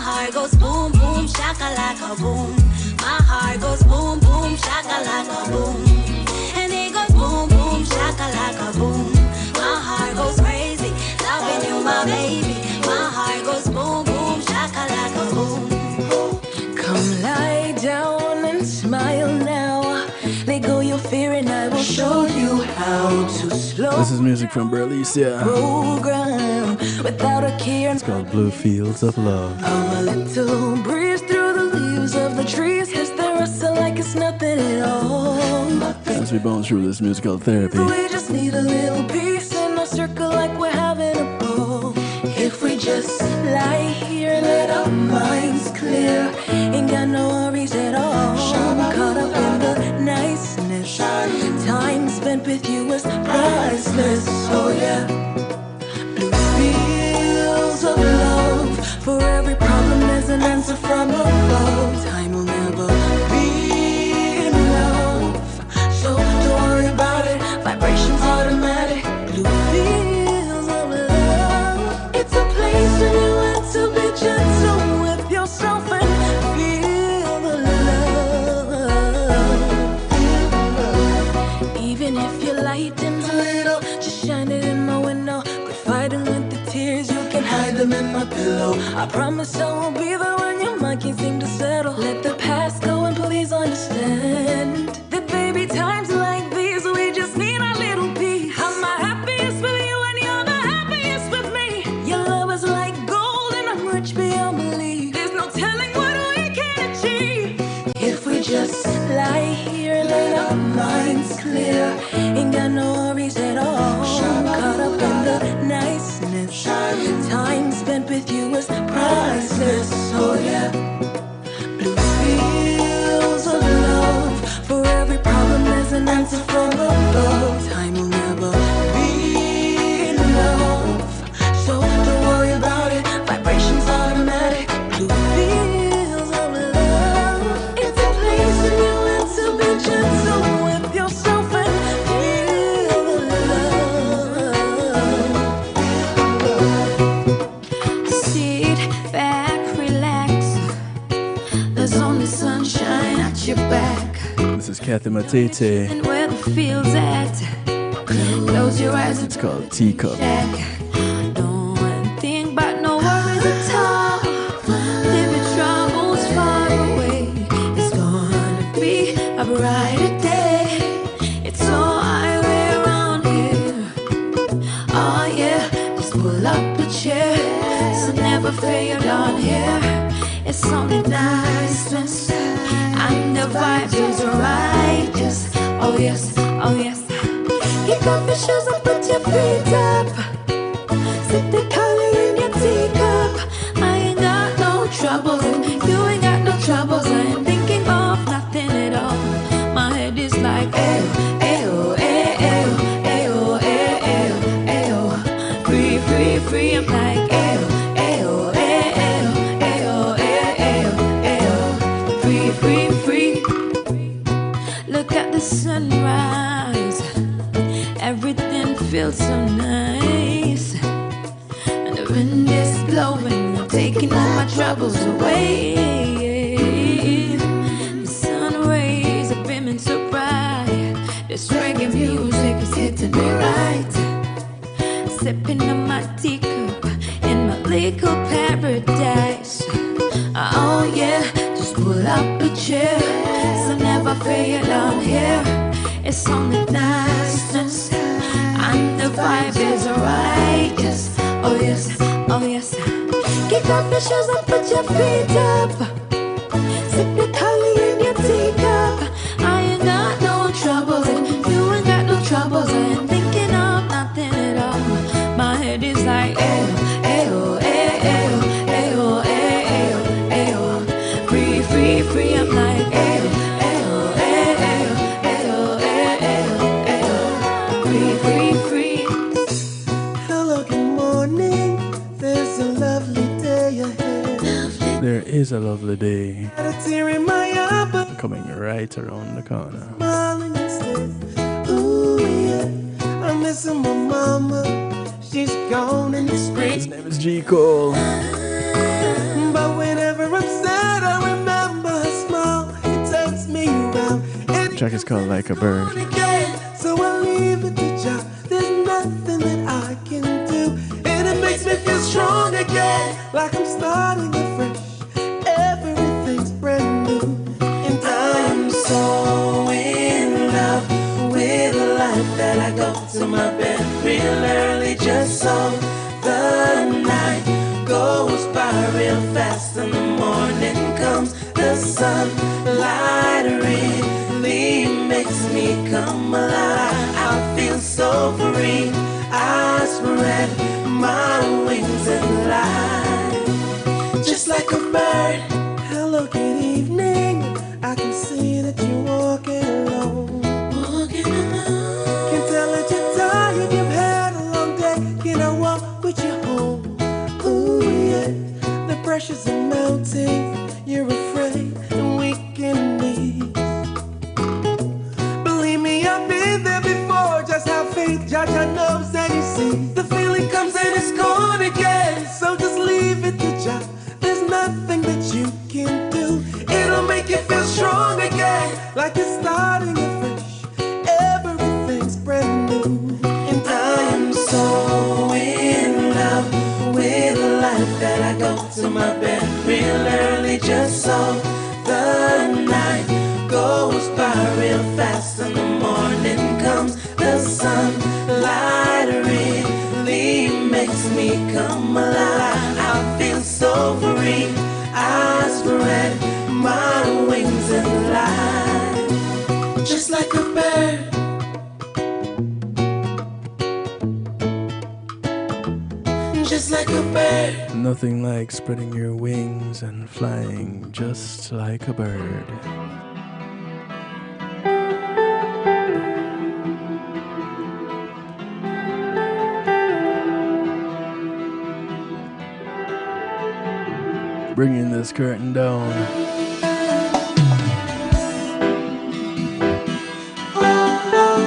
heart goes boom, boom, shakalaka boom. My heart goes boom, boom, shakalaka boom. And it goes boom, boom, shakalaka boom. My heart goes crazy, loving you, my baby. My heart goes boom, boom, shakalaka boom. Come lie down and smile now. Let go your fear and I will show you how to slow This is music from Berlicia. program without a care. It's called Blue Fields of Love. Come a little breeze through the leaves of the trees. Yes, they rustle like it's nothing at all. As we bounce through this musical therapy. We just need a little peace in a circle like we're having a ball. If we just lie here and let our minds clear, ain't got no worries at all. Caught up in the niceness. Time spent with you is priceless. Oh yeah. Blue fields of love. For every problem there's an answer from above. Time will never be enough. So don't worry about it. Vibrations automatic. Blue fields of love. It's a place where you want to be gentle with yourself and feel the love. Even if your light dims a little, just shine it in my window. Quit fighting with the tears, you can hide them in my pillow. I promise I won't be there when your mind can't seem to settle. Let the past go and please understand that baby, times like these we just need a little peace. I'm my happiest with you and you're the happiest with me. Your love is like gold and I'm rich beyond belief. There's no telling what we can achieve if we just lie here and let our minds clear. Ain't got no worries at all. Caught up in the niceness. Time spent with you is priceless. Oh yeah. Blue fields of love. For every problem there's an answer from above. Time will never be enough. So don't worry about it. Vibrations automatic. Blue fields of love. It's a place where you want to be gentle with yourself and feel the love. Sit back, relax. There's only sunshine at your back. This is Kathy Matete. And where the field's at, close your eyes. It's called Teacup. Don't think about no worries at all. Leave your troubles far away. It's gonna be a brighter day. It's all highway around here. Oh yeah, just pull up a chair. So never fail down here. It's only niceness and the vibe is righteous. Oh yes, oh yes. Kick off your shoes and put your feet up. Sip the color in your teacup. I ain't got no troubles and you ain't got no troubles. I ain't thinking of nothing at all. My head is like ayo, ayo, ayo, ayo, ayo, ayo. Free, free, free. I'm like ayo, ayo, ayo, ayo, ayo, ayo. Free, free, free. Look at the sunrise. Everything feels so nice. And the wind is blowing, I'm taking all my troubles away. The sun rays are beaming so bright. This reggae music is hitting me right. Sipping on my teacup in my little paradise. Oh yeah, just pull up a chair. So never fail down here. It's only niceness and the vibe is righteous. Oh yes, oh yes. Kick off your shoes and put your feet up. Sip the color in your teacup. I ain't got no troubles and you ain't got no troubles. I ain't thinking of nothing at all. My head is like ayo, ayo, ayo, ayo, ayo, ayo. Free, free, free. I'm like ayo, ayo, ayo, ayo, ayo, ayo. Free, free, free. Hello, good morning. There's a lovely day ahead. There is a lovely day Got a tear in my eye, but coming right around the corner. smiling instead. Ooh yeah, I'm missing my mama. She's gone in the spring. His name is G. Cole. But when I Track is called Like a Bird. So I leave it to Jah. There's nothing that I can do, and it makes me feel strong again, like I'm starting afresh. Everything's brand new, and I'm so in love with the life that I go to my bed real early, just so the night goes by real fast, and the morning comes. The sunlight really makes me come alive. I feel so free. I spread my wings and fly, just like a bird. Hello, good evening. I can see that you're walking alone. Walking alone. Can tell that you're tired. You've had a long day. Can I walk with you home? Ooh yeah. The pressures are mounting. You're afraid and weak in knees. Believe me, I've been there before. Just have faith, Judge, I knows and you see. The feeling comes and it's gone again. So just leave it to Jah. There's nothing that you can do. It'll make you feel strong again, like you're starting afresh. Everything's brand new, and I am so in love with the life that I go to my bed real early, just so the night goes by real fast, and the morning comes. The sunlight really makes me come alive. I feel so free. I spread my wings and fly, just like a bird. Just like a bird. Nothing like spreading your wings and flying just like a bird. Bringing this curtain down.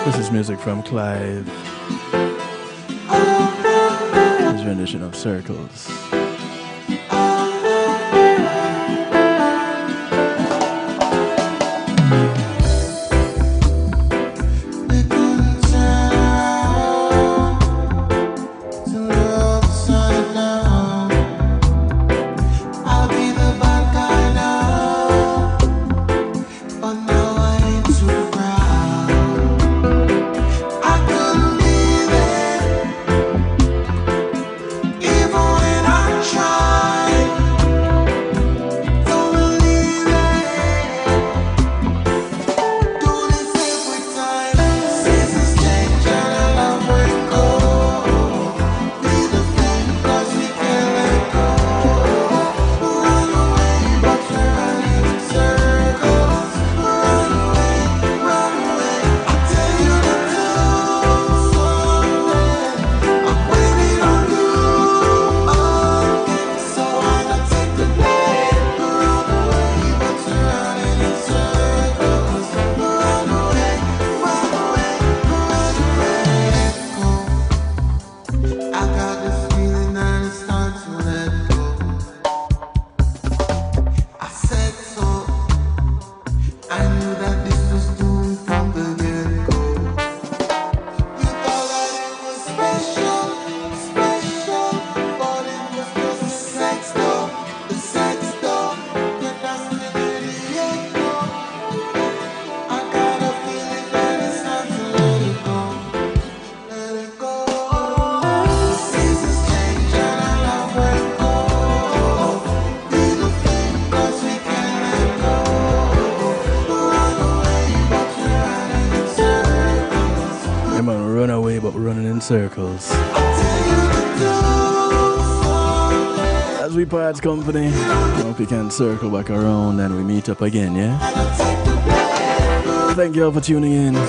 This is music from Clive. His rendition of Circles. Circles. As we part company, I hope you can circle back around and we meet up again, yeah? Thank you all for tuning in. I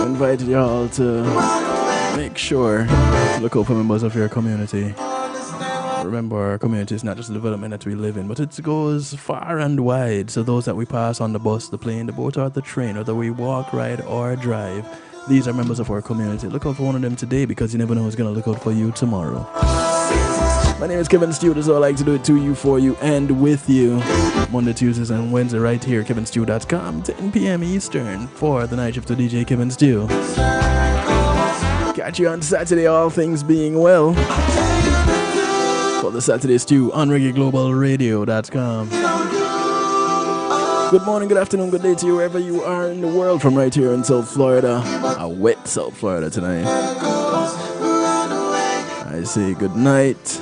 invited you all to make sure to look out for members of your community. Remember, our community is not just the development that we live in, but it goes far and wide. So those that we pass on the bus, the plane, the boat, or the train, whether we walk, ride, or drive, these are members of our community. Look out for one of them today, because you never know who's going to look out for you tomorrow. My name is Kevin Stew. That's all I like to do it to you, for you, and with you. Monday, Tuesdays, and Wednesday right here, kevinstew.com, 10 p.m. Eastern, for the night shift of DJ Kevin Stew. Catch you on Saturday, all things being well, for the Saturday Stew on reggaeglobalradio.com. Good morning, good afternoon, good day to you wherever you are in the world, from right here in South Florida. A wet South Florida tonight. I say good night.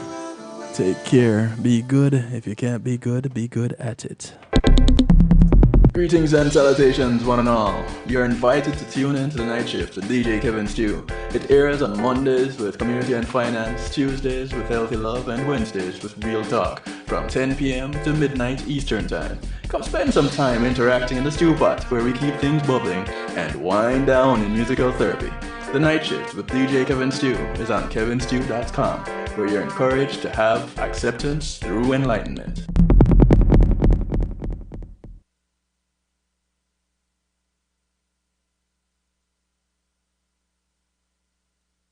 Take care. Be good. If you can't be good at it. Greetings and salutations, one and all. You're invited to tune in to the night shift with DJ Kevin Stew. It airs on Mondays with Community and Finance, Tuesdays with Healthy Love, and Wednesdays with Real Talk from 10 p.m. to midnight Eastern Time. Come spend some time interacting in the stew pot, where we keep things bubbling and wind down in musical therapy. The Night Shift with DJ Kevin Stew is on kevinstew.com, where you're encouraged to have acceptance through enlightenment.